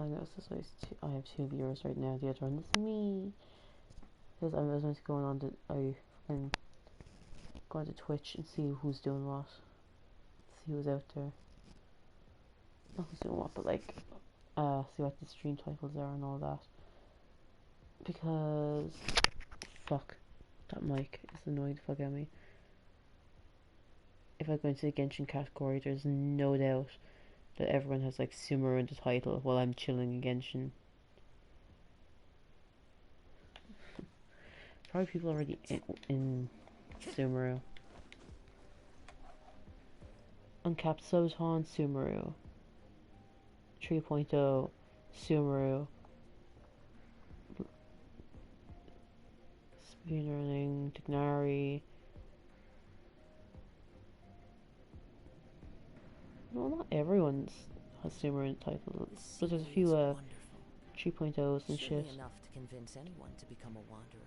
I know, so I have two viewers right now. The other one is me. Because I was meant to go on to go on to Twitch and see who's doing what. See who's out there. Not who's doing what, but like see what the stream titles are and all that. Because fuck, that mic is annoying the fuck out of me. If I go into the Genshin category, there's no doubt that everyone has like Sumeru in the title while I'm chilling in Genshin. Probably people already in Sumeru. Uncapped Soton, Sumeru. 3.0, Sumeru. Speedrunning, Dignari. No, not everyone's has Sumeru in the title, but there's a few 3.0s and shit. Enough to convince anyone to become a wanderer.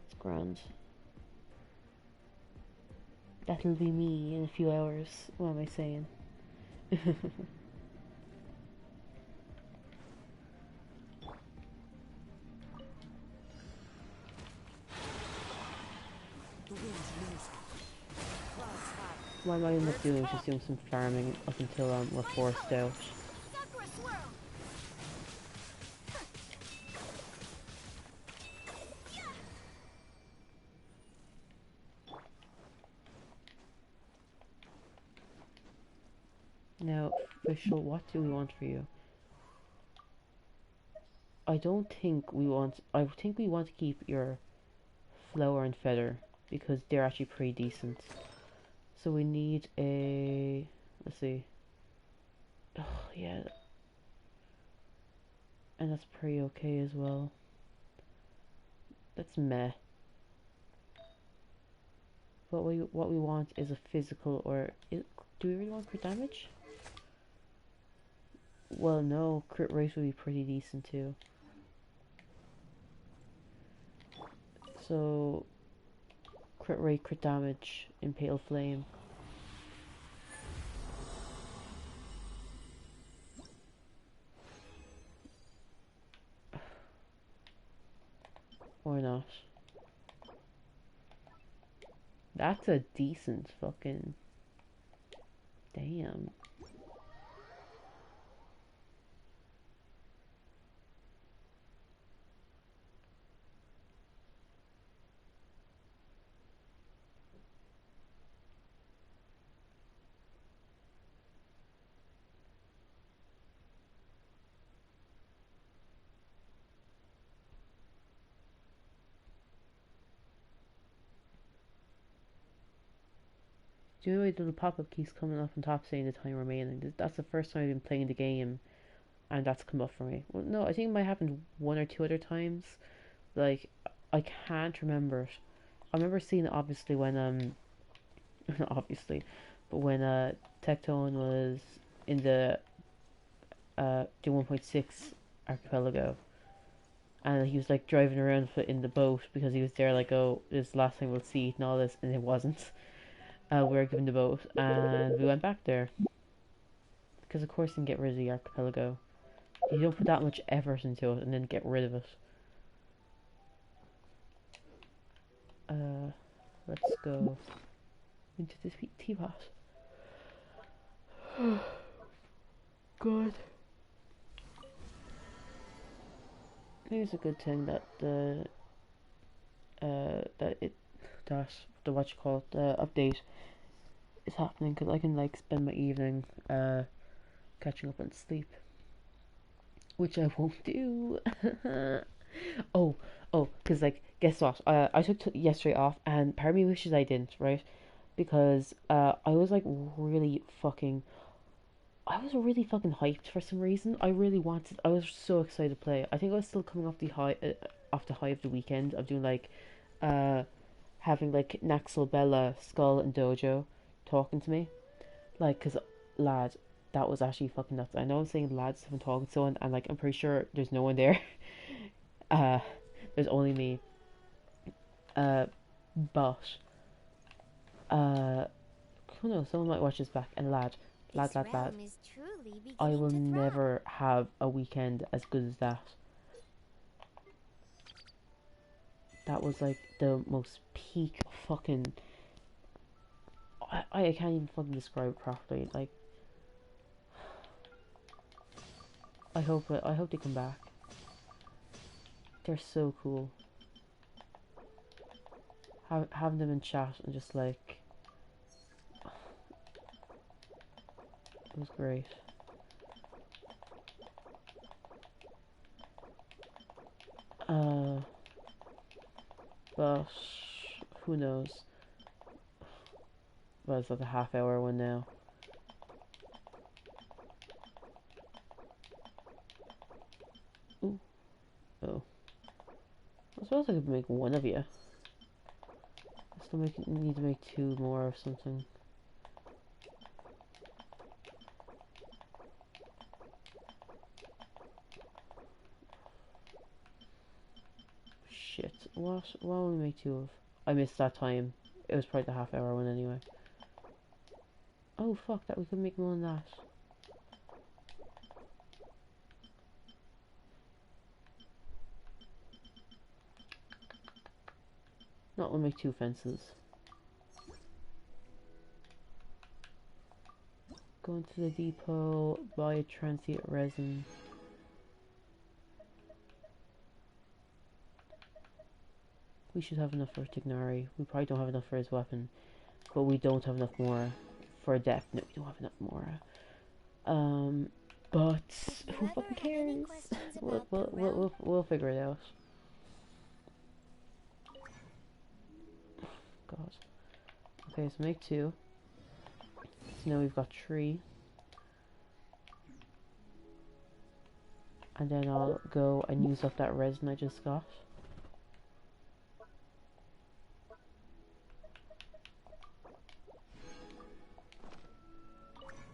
It's grand. That'll be me in a few hours. What am I saying? The wind moves. Clouds high. What I might end up doing is just doing some farming up until we're forced out. Sakura swirl. Now, Vishal, what do we want for you? I think we want to keep your flower and feather because they're actually pretty decent. So we need a, let's see. Oh yeah, and that's pretty okay as well. That's meh. What we want is a physical, or do we really want crit damage? Well, no, crit rate would be pretty decent too. So, crit rate, crit damage, impale flame. Or not. That's a decent fucking... Damn. Do you know the little pop-up keeps coming up on top saying the time remaining? That's the first time I've been playing the game and that's come up for me. Well, no, I think it might happen one or two other times. Like, I can't remember it. I remember seeing it obviously when, not obviously, but when, Tectone was in the 1.6 archipelago. And he was like driving around in the boat because he was there like, oh, this is the last time we'll see it and all this, and it wasn't. We were given the boat and we went back there. Because of course you can get rid of the archipelago. You don't put that much effort into it and then get rid of it. Let's go into this teapot. God. I think it's a good thing that the what you call it, the update is happening, because I can like spend my evening catching up on sleep, which I won't do. Because like, guess what, I took yesterday off, and part of me wishes I didn't, right? Because I was like I was really fucking hyped for some reason. I was so excited to play. I think I was still coming off the high of the weekend of doing like having like Naxel, Bella, Skull and Dojo talking to me. Like, cause lad, that was actually fucking nuts. I know I'm saying lads haven't talked to someone, and like I'm pretty sure there's no one there. There's only me. But who knows? Someone might watch this back. And lad, This lad. realm is truly I beginning will to thrive. never have a weekend as good as that. That was like the most peak fucking. I can't even fucking describe it properly. Like, I hope they come back. They're so cool. Having them in chat and just like, it was great. But who knows? Well, it's like a half-hour one now. Ooh. Oh. I suppose I could make one of you. I still need to make two more of something. Shit. What will we make two of? I missed that time. It was probably the half-hour one anyway. Oh fuck that, we could make more than that. Not we'll make two fences. Go into the depot, buy a transient resin. We should have enough for Tignari. We probably don't have enough for his weapon. But we don't have enough more for a death. No, we don't have enough more. But who fucking cares? We'll figure it out. God. Okay, so make two. So now we've got three. And then I'll go and use up that resin I just got.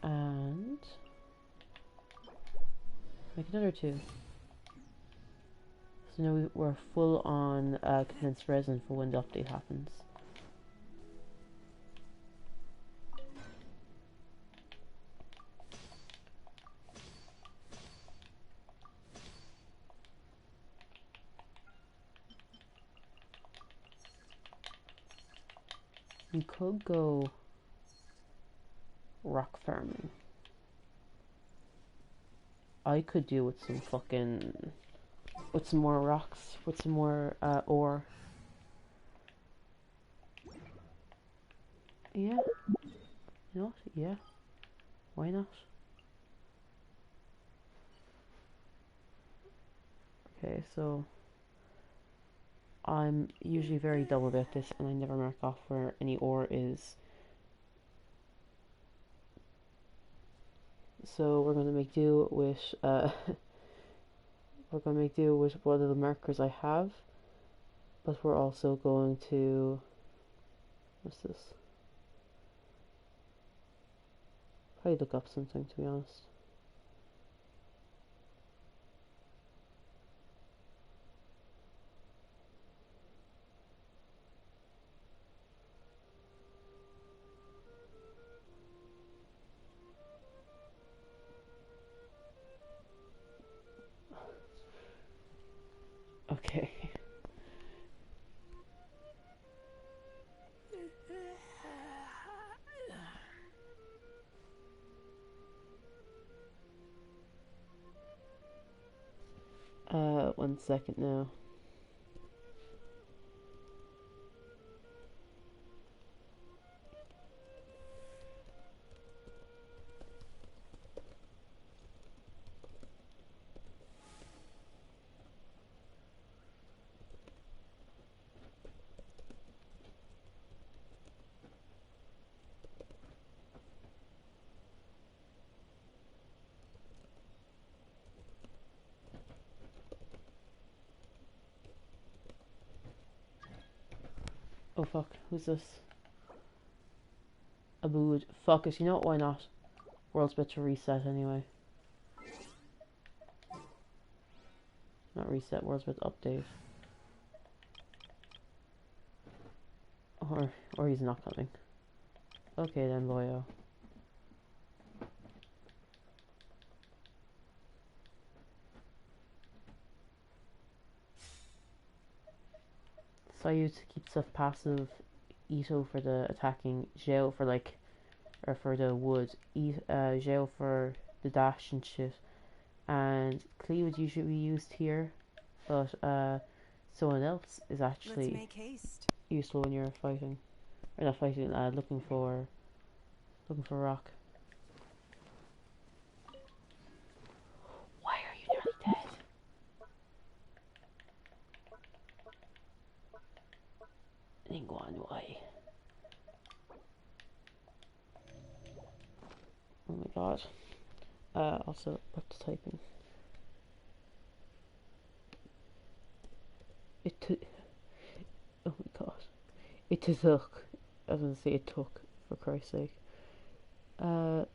And make another two. So now we're full on condensed resin for when the update happens. We could go rock farming. I could do with some fucking, with some more rocks, with some more ore. Yeah. You know what? Yeah. Why not? Okay, so I'm usually very dumb about this and I never mark off where any ore is. So we're gonna make do with we're gonna make do with one of the markers I have, but we're also going to, what's this? Probably look up something, to be honest. Okay. One second now. Oh fuck, who's this? Abood. Fuck it, you know what, why not? World's about to reset anyway. Not reset, world's about to update. Or he's not coming. Okay then, boyo. So I use to keep stuff passive. Ito for the attacking, Geo for like, or for the wood, Geo for the dash and shit. And Clee would usually be used here, but someone else is Let's actually make haste. useful when you're fighting, or not fighting, looking for rock. Why are you nearly dead? Ningguan, why? Oh my god. Also back to typing. It took. Oh my god. It took. I was gonna say it took, for Christ's sake. Uh.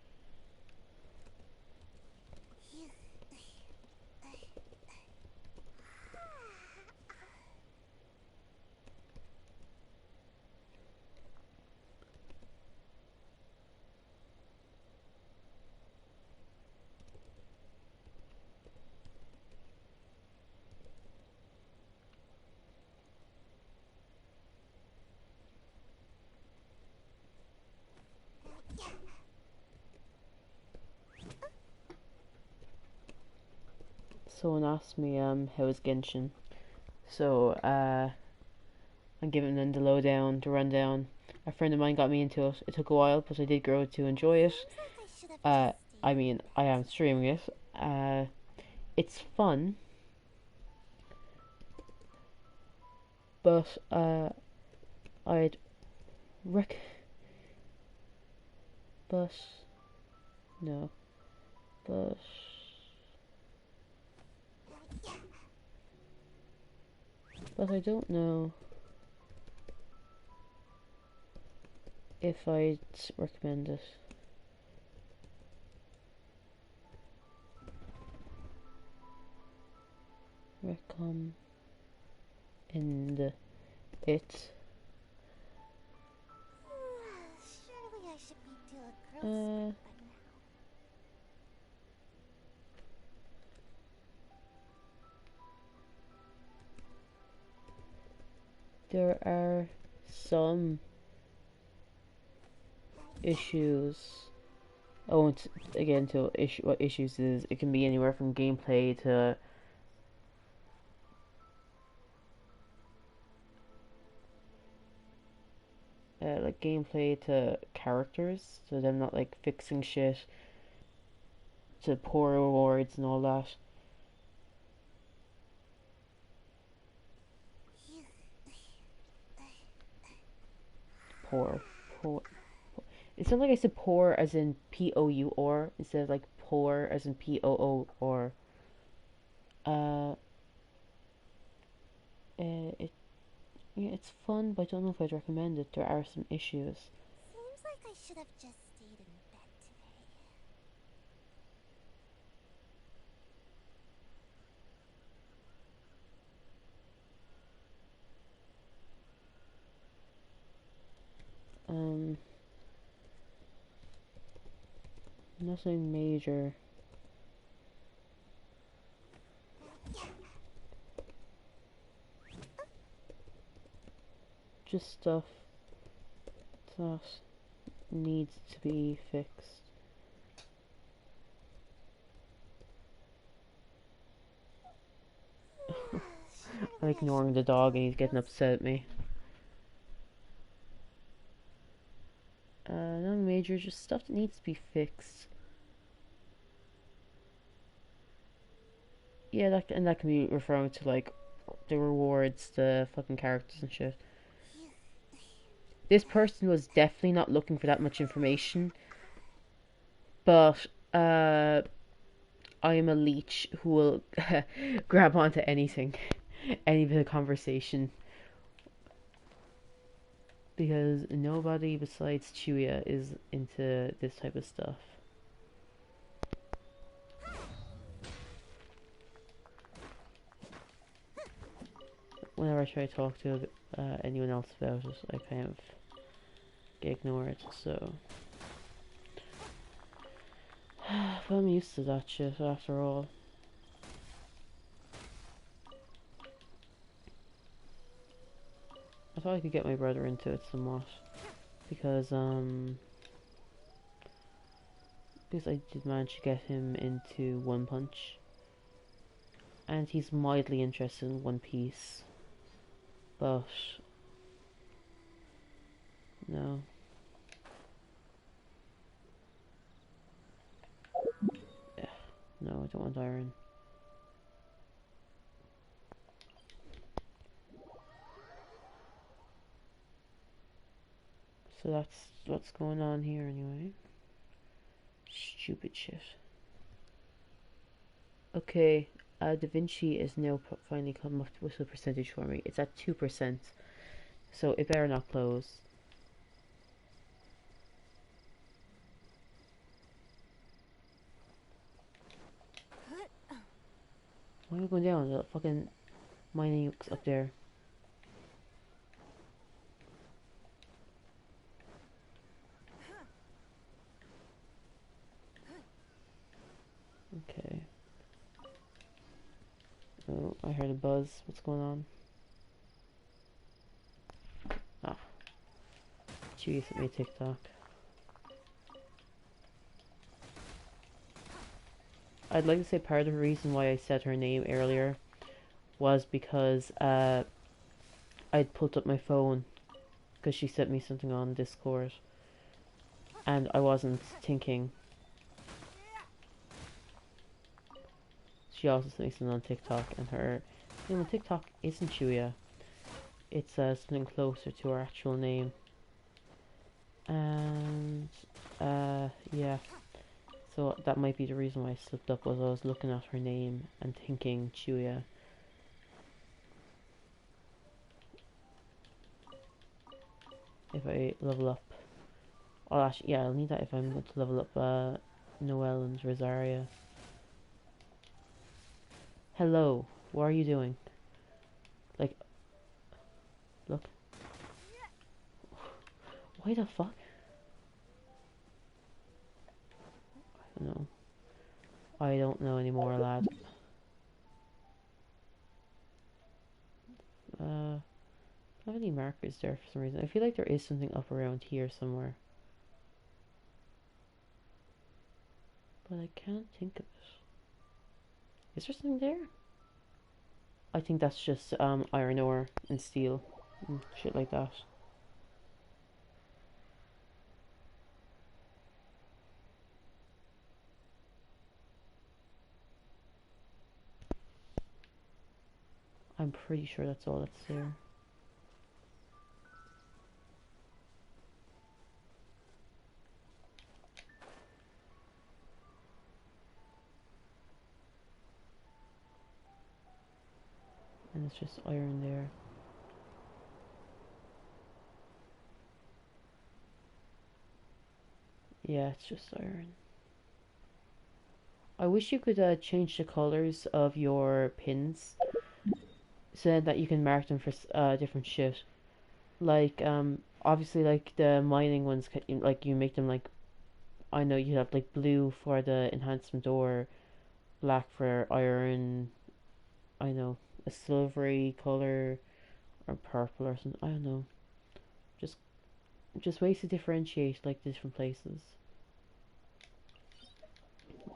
Someone asked me how is Genshin. So I'm giving them the lowdown, the rundown. A friend of mine got me into it. It took a while, but I did grow to enjoy it. I mean, I am streaming it. It's fun, but I'd rec. But no, but I don't know if I'd recommend it. Recommend it. Surely I should be due a growth spurt by now. There are some issues. Oh, and again, to what issues is, it can be anywhere from gameplay to like gameplay to characters, so them not like fixing shit, to poor rewards and all that. Poor, poor. It sounds like I said poor as in Pour instead of like poor as in Poo or. Uh, it Yeah, it's fun, but I don't know if I'd recommend it. There are some issues. Seems like I should have just stayed in bed today. Nothing major. Just stuff that needs to be fixed. I'm ignoring the dog and he's getting upset at me. Nothing major, just stuff that needs to be fixed. Yeah, that can be referring to like the rewards, the fucking characters and shit. This person was definitely not looking for that much information, but I am a leech who will grab onto anything, any bit of conversation, because nobody besides Chuya is into this type of stuff. Whenever I try to talk to anyone else about it, I kind of ignore it, so. But I'm used to that shit after all. I thought I could get my brother into it somewhat. Because I did manage to get him into One Punch. And he's mildly interested in One Piece. But no. Yeah, no, I don't want iron. So that's what's going on here anyway. Stupid shit. Okay, Da Vinci is now finally come up with a percentage for me. It's at 2%, so it better not close. Why am I going down? The fucking mining nukes up there. Okay. Oh, I heard a buzz. What's going on? Ah. Chewie sent me a TikTok. I'd like to say part of the reason why I said her name earlier was because I'd pulled up my phone because she sent me something on Discord and I wasn't thinking. She also sent me something on TikTok, and her name on TikTok isn't Chuya. It's something closer to her actual name. And yeah. So that might be the reason why I slipped up, was I was looking at her name and thinking Chuya. If I level up, oh actually, yeah, I'll need that if I'm going to level up Noelle and Rosaria. Hello, what are you doing? Like, look. Why the fuck? I don't know. I don't know anymore, lad. I don't have any markers there for some reason. I feel like there is something up around here somewhere. But I can't think of it. Is there something there? I think that's just iron ore and steel and shit like that. I'm pretty sure that's all that's there. And it's just iron there. Yeah, it's just iron. I wish you could change the colors of your pins so that you can mark them for different shit. Like obviously like the mining ones, like you make them like, I know you have like blue for the enhancement ore, black for iron, I know, a silvery color or purple or something. I don't know. Just ways to differentiate like the different places.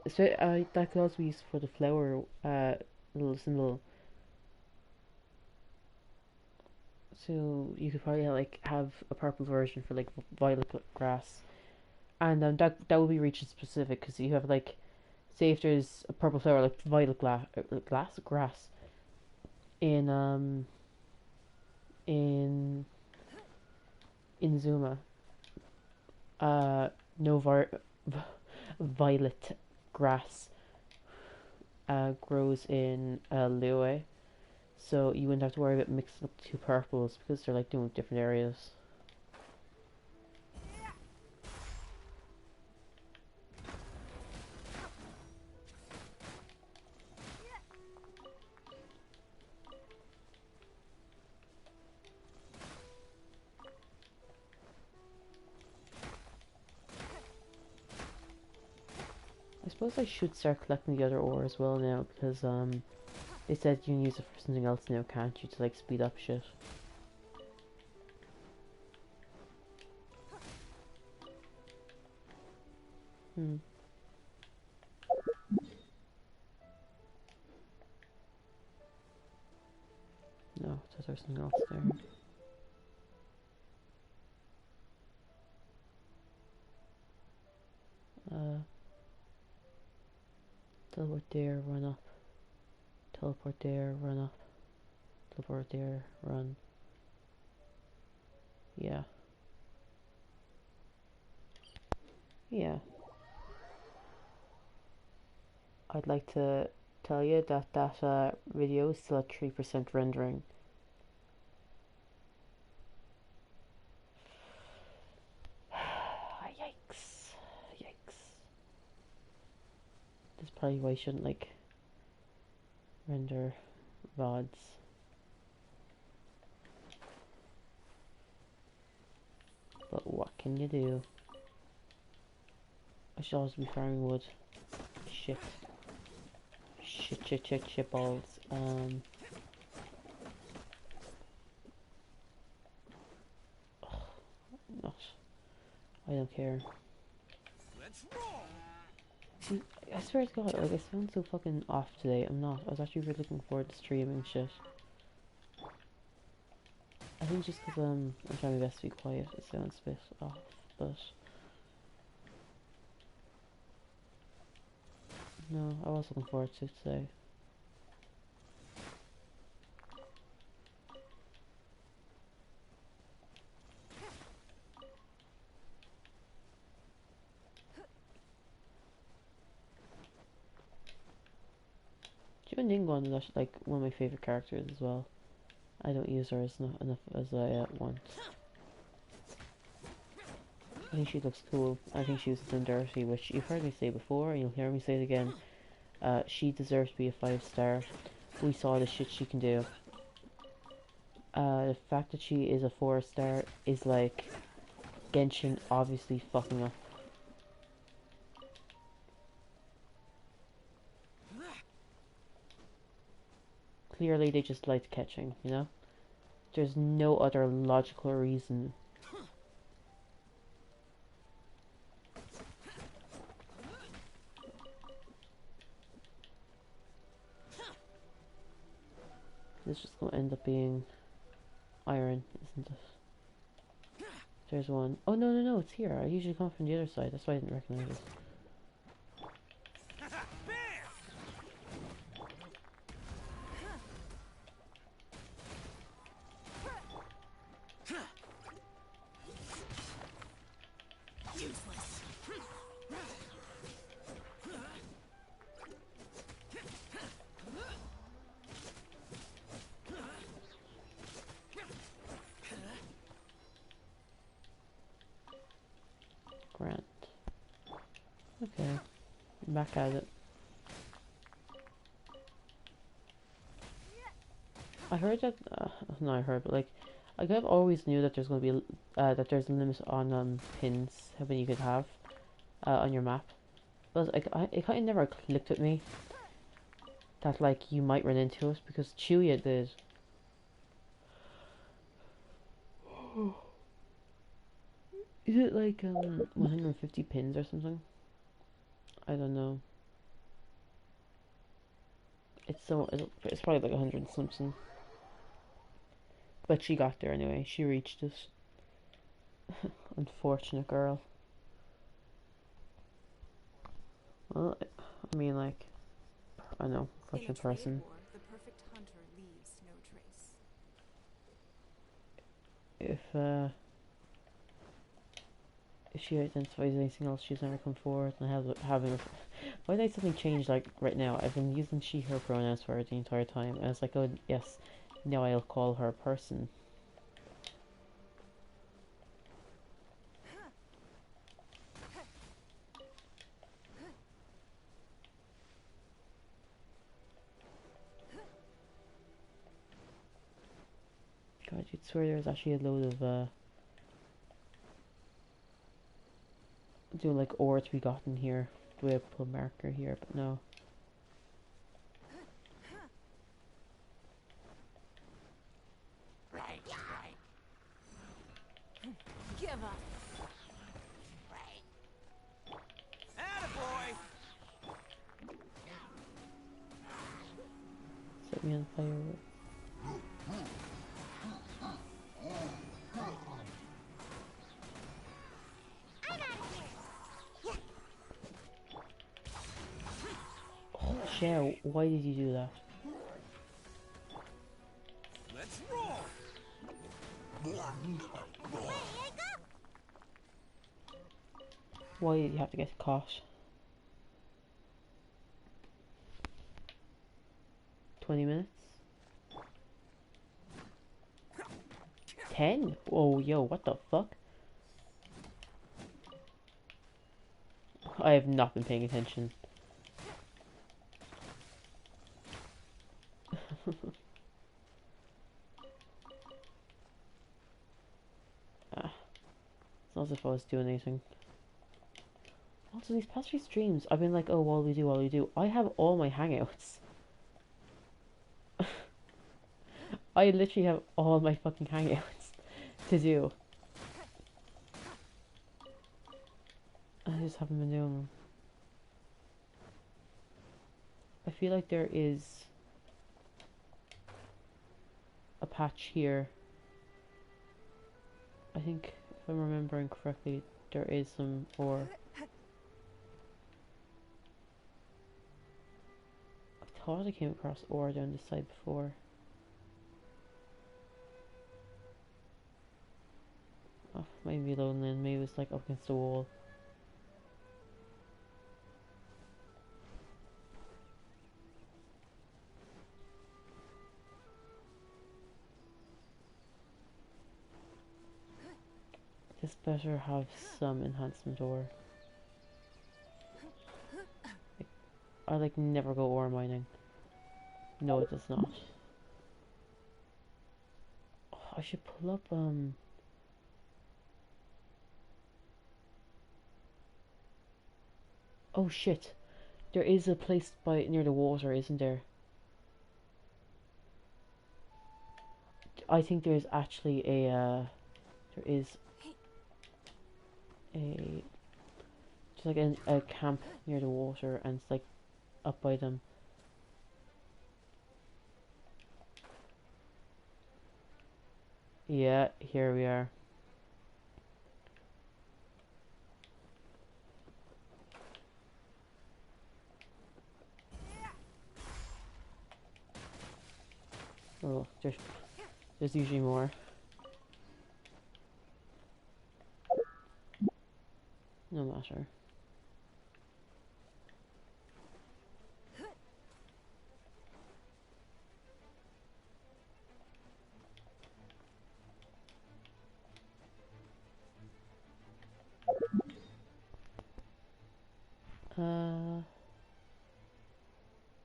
So that could also be used for the flower little symbol. So you could probably like have a purple version for like violet grass, and that would be region specific because you have like, say if there's a purple flower like violet grass in Zuma, no violet grass grows in Liyue, so you wouldn't have to worry about mixing up two purples because they're like doing different areas. suppose I should start collecting the other ore as well now, because they said you can use it for something else now, can't you, to like speed up shit. No, so there's something else there. Teleport there, run up. Teleport there, run up. Teleport there, run. Yeah. Yeah. I'd like to tell you that video is still at 3% rendering. Yikes. Yikes. This is probably why I shouldn't like render VODs. But what can you do? I should always be farming wood. Shit. Shit balls. Not. I don't care. See, I swear to God, like I sound so fucking off today. I'm not. I was actually really looking forward to streaming shit. I think just because I'm trying my best to be quiet, it sounds a bit off, but no, I was looking forward to it today. Ninguan is actually like one of my favorite characters as well. I don't use her as enough as I want. I think she looks cool. I think she was in Dirty, which you've heard me say before, and you'll hear me say it again. She deserves to be a 5-star. We saw the shit she can do. The fact that she is a 4-star is like Genshin obviously fucking up. Clearly they just liked catching, you know? There's no other logical reason. It's just gonna end up being iron, isn't it? There's one. Oh no, it's here. I usually come from the other side, that's why I didn't recognize it. Grant. Okay. Back at it. I heard that, no I heard, but like, I kind of always knew that there's going to be, that there's a limit on pins, how many you could have, on your map. But like, it kind of never clicked with me that like, you might run into it, because Chuya did. Is it like 150 pins or something? I don't know. It's probably like 100 something. But she got there anyway. She reached it. Unfortunate girl. Well, I mean, like, I know, unfortunate person. War, the perfect hunter leaves no trace. If she identifies anything else, she's never come forward and having her. Why did I suddenly change like right now? I've been using she her pronouns for her the entire time, and it's like, oh yes, now I'll call her a person. God, you'd swear there's actually a load of doing like ore to be gotten here. the way I put a marker here, but no. Give up. Set me on fire. Oh, Shell, why did you do that? Let's roll. Why did you have to get caught? 20 minutes? 10? Oh, yo, what the fuck? I have not been paying attention. It's not as if I was doing anything. Also, these past few streams, I've been like, oh, what do we do, what do we do? I have all my hangouts. I literally have all my fucking hangouts to do. I just haven't been doing them. I feel like there is a patch here. I think, if I'm remembering correctly, there is some ore. I thought I came across ore down this side before. Oh, maybe lonely, and maybe it was like up against the wall. This better have some enhancement ore. I like never go ore mining. No, it does not. Oh, I should pull up oh shit. There is a place by near the water, isn't there? I think there's actually a there is a just like a camp near the water, and it's like up by them. Yeah, here we are. Oh, there's usually more. No matter.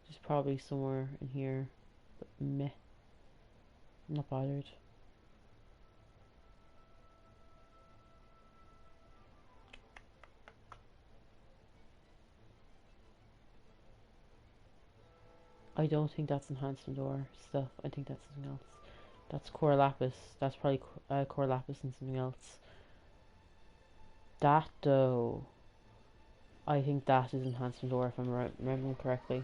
There's probably somewhere in here, but meh. I'm not bothered. I don't think that's enhancement ore stuff. I think that's something else. That's core lapis. That's probably core lapis and something else. That though, I think that is enhancement ore if I'm remembering correctly.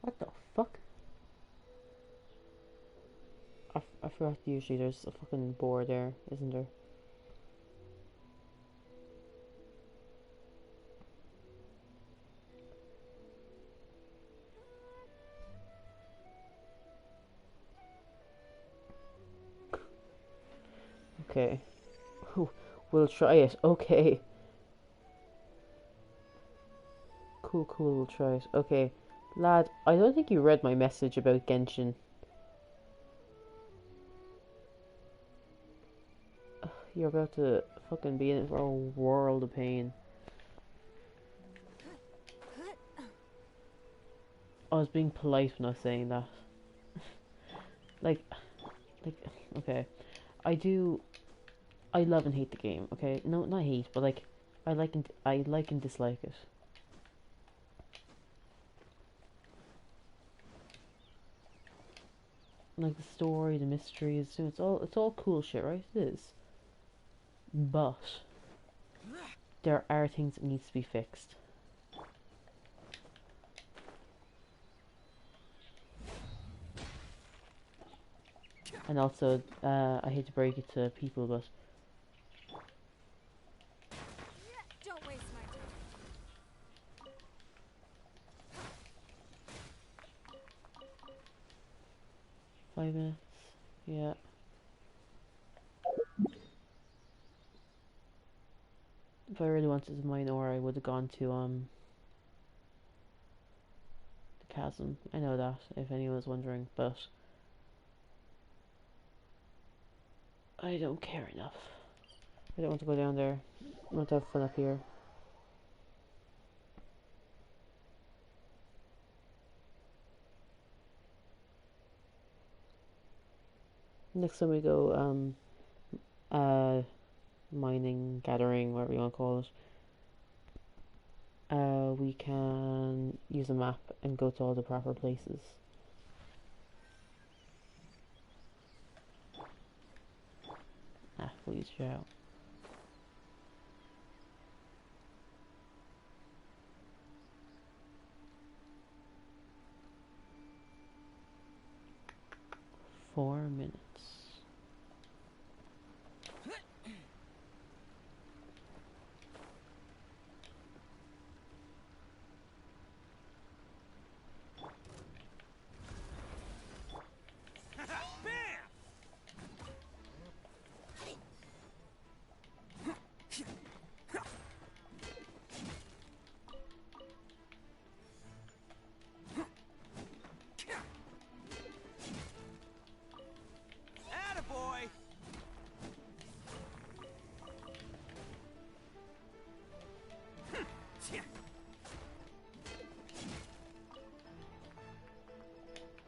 What the fuck? I forgot usually there's a fucking board there, isn't there? Okay. We'll try it. Okay. Cool, we'll try it. Okay. Lad, I don't think you read my message about Genshin. You're about to fucking be in it for a world of pain. I was being polite when I was saying that. like, okay. I love and hate the game, okay? No, not hate, but like, I like and dislike it. Like the story, the mysteries, it's all cool shit, right? It is. But there are things that needs to be fixed. And also, I hate to break it to people, but Don't waste my time. 5 minutes, yeah. If I really wanted to mine ore, I would have gone to the chasm. I know that, if anyone was wondering, but I don't care enough. I don't want to go down there. I want to have fun up here. Next time we go mining, gathering, whatever you want to call it, we can use a map and go to all the proper places. We'll use it out. Four minutes. Attaboy!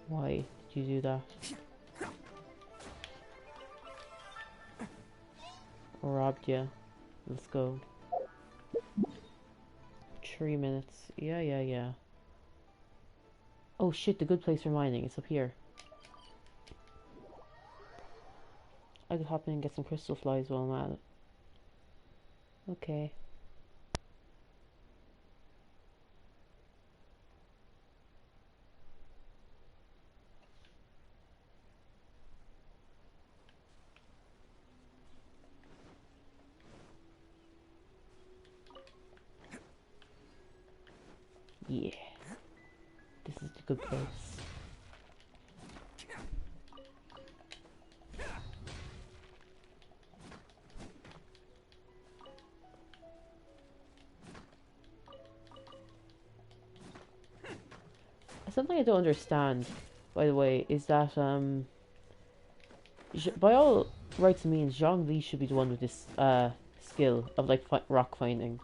Why did you do that? Robbed you. Let's go. 3 minutes. Yeah. Oh shit, the good place for mining. It's up here. I could hop in and get some crystal flies while I'm at it. Okay. Yeah. This is the good place. Something I don't understand, by the way, is that by all rights and means, Zhongli should be the one with this skill of like rock finding.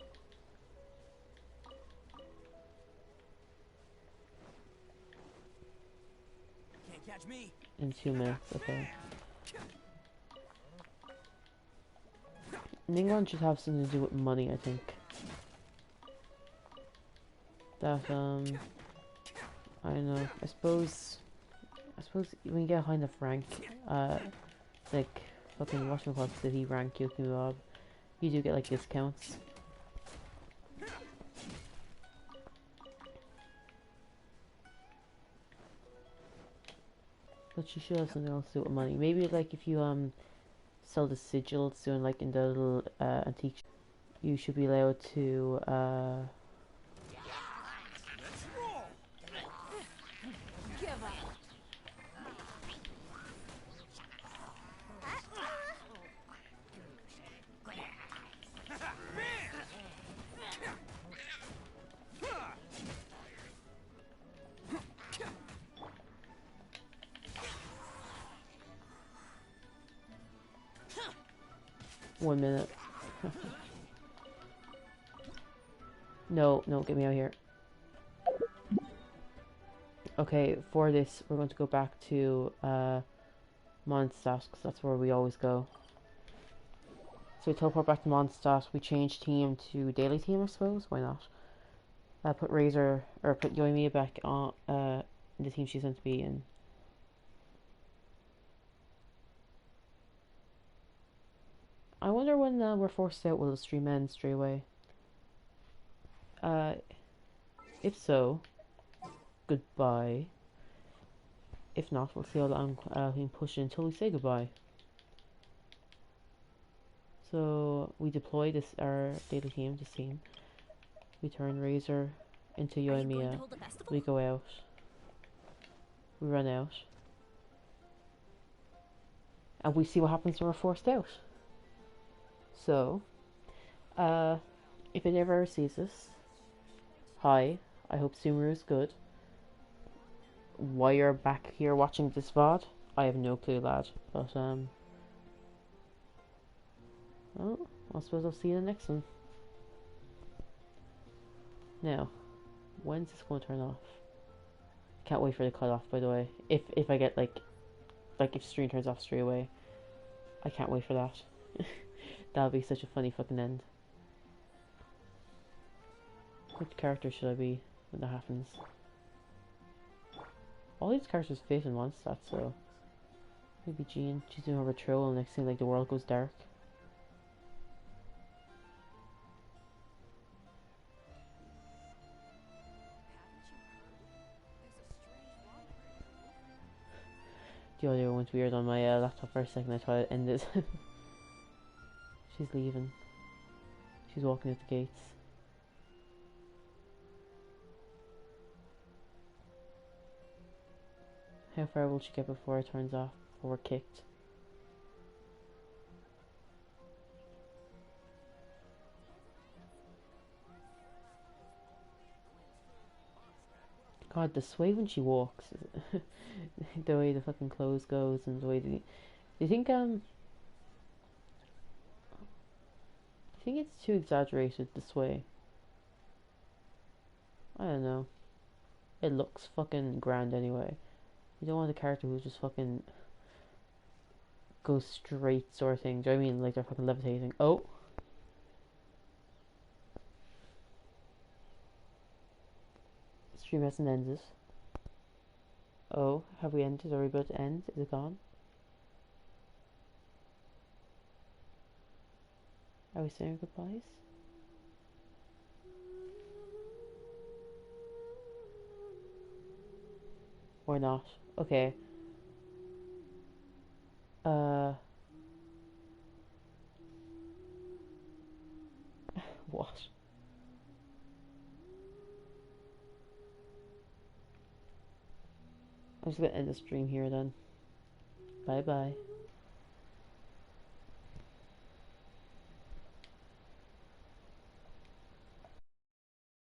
Can't catch me. In 2 minutes, okay. Ningguang should have something to do with money, I think. That I don't know. I suppose when you get high enough rank, like fucking whatchamacallit city rank, Yuki Mob, you do get like discounts. But you should have something else to do with money. Maybe like if you sell the sigils doing like in the little antique, you should be allowed to Let's roll. Give up. One minute. No, no, get me out of here. Okay, for this, we're going to go back to Mondstadt, because that's where we always go. So we teleport back to Mondstadt. We change team to daily team, I suppose. Why not? Put Razor, or put Yoimiya back on in the team she's meant to be in. I wonder when we're forced out, will the stream end straight away? If so, goodbye. If not, we'll see how long we can push it until we say goodbye. So we deploy this our daily team, this team. We turn Razor into Yoimiya. We go out. We run out. And we see what happens when we're forced out. So, if it ever sees this, hi, I hope Sumeru is good. Why you're back here watching this VOD, I have no clue, lad. But, well, I suppose I'll see you in the next one. Now, when's this going to turn off? Can't wait for the cut off, by the way. If I get, like if stream turns off straight away. I can't wait for that. That'll be such a funny fucking end. Which character should I be when that happens? All these characters fit in one stat, so maybe Jean. She's doing her patrol, and next thing, like, the world goes dark. The audio went weird on my laptop for a second. I thought it ended. She's leaving. She's walking out the gates. How far will she get before it turns off? Before we're kicked? God, the sway when she walks. The way the fucking clothes goes and the way the... Do you think it's too exaggerated, the sway? I don't know. It looks fucking grand anyway. You don't want a character who just fucking goes straight sort of thing. Do you know what I mean? Like they're fucking levitating. Oh! Stream hasn't ended. Oh, have we ended? Are we about to end? Is it gone? Are we saying goodbyes? Or not? Okay. What? I'm just gonna end the stream here then. Bye bye.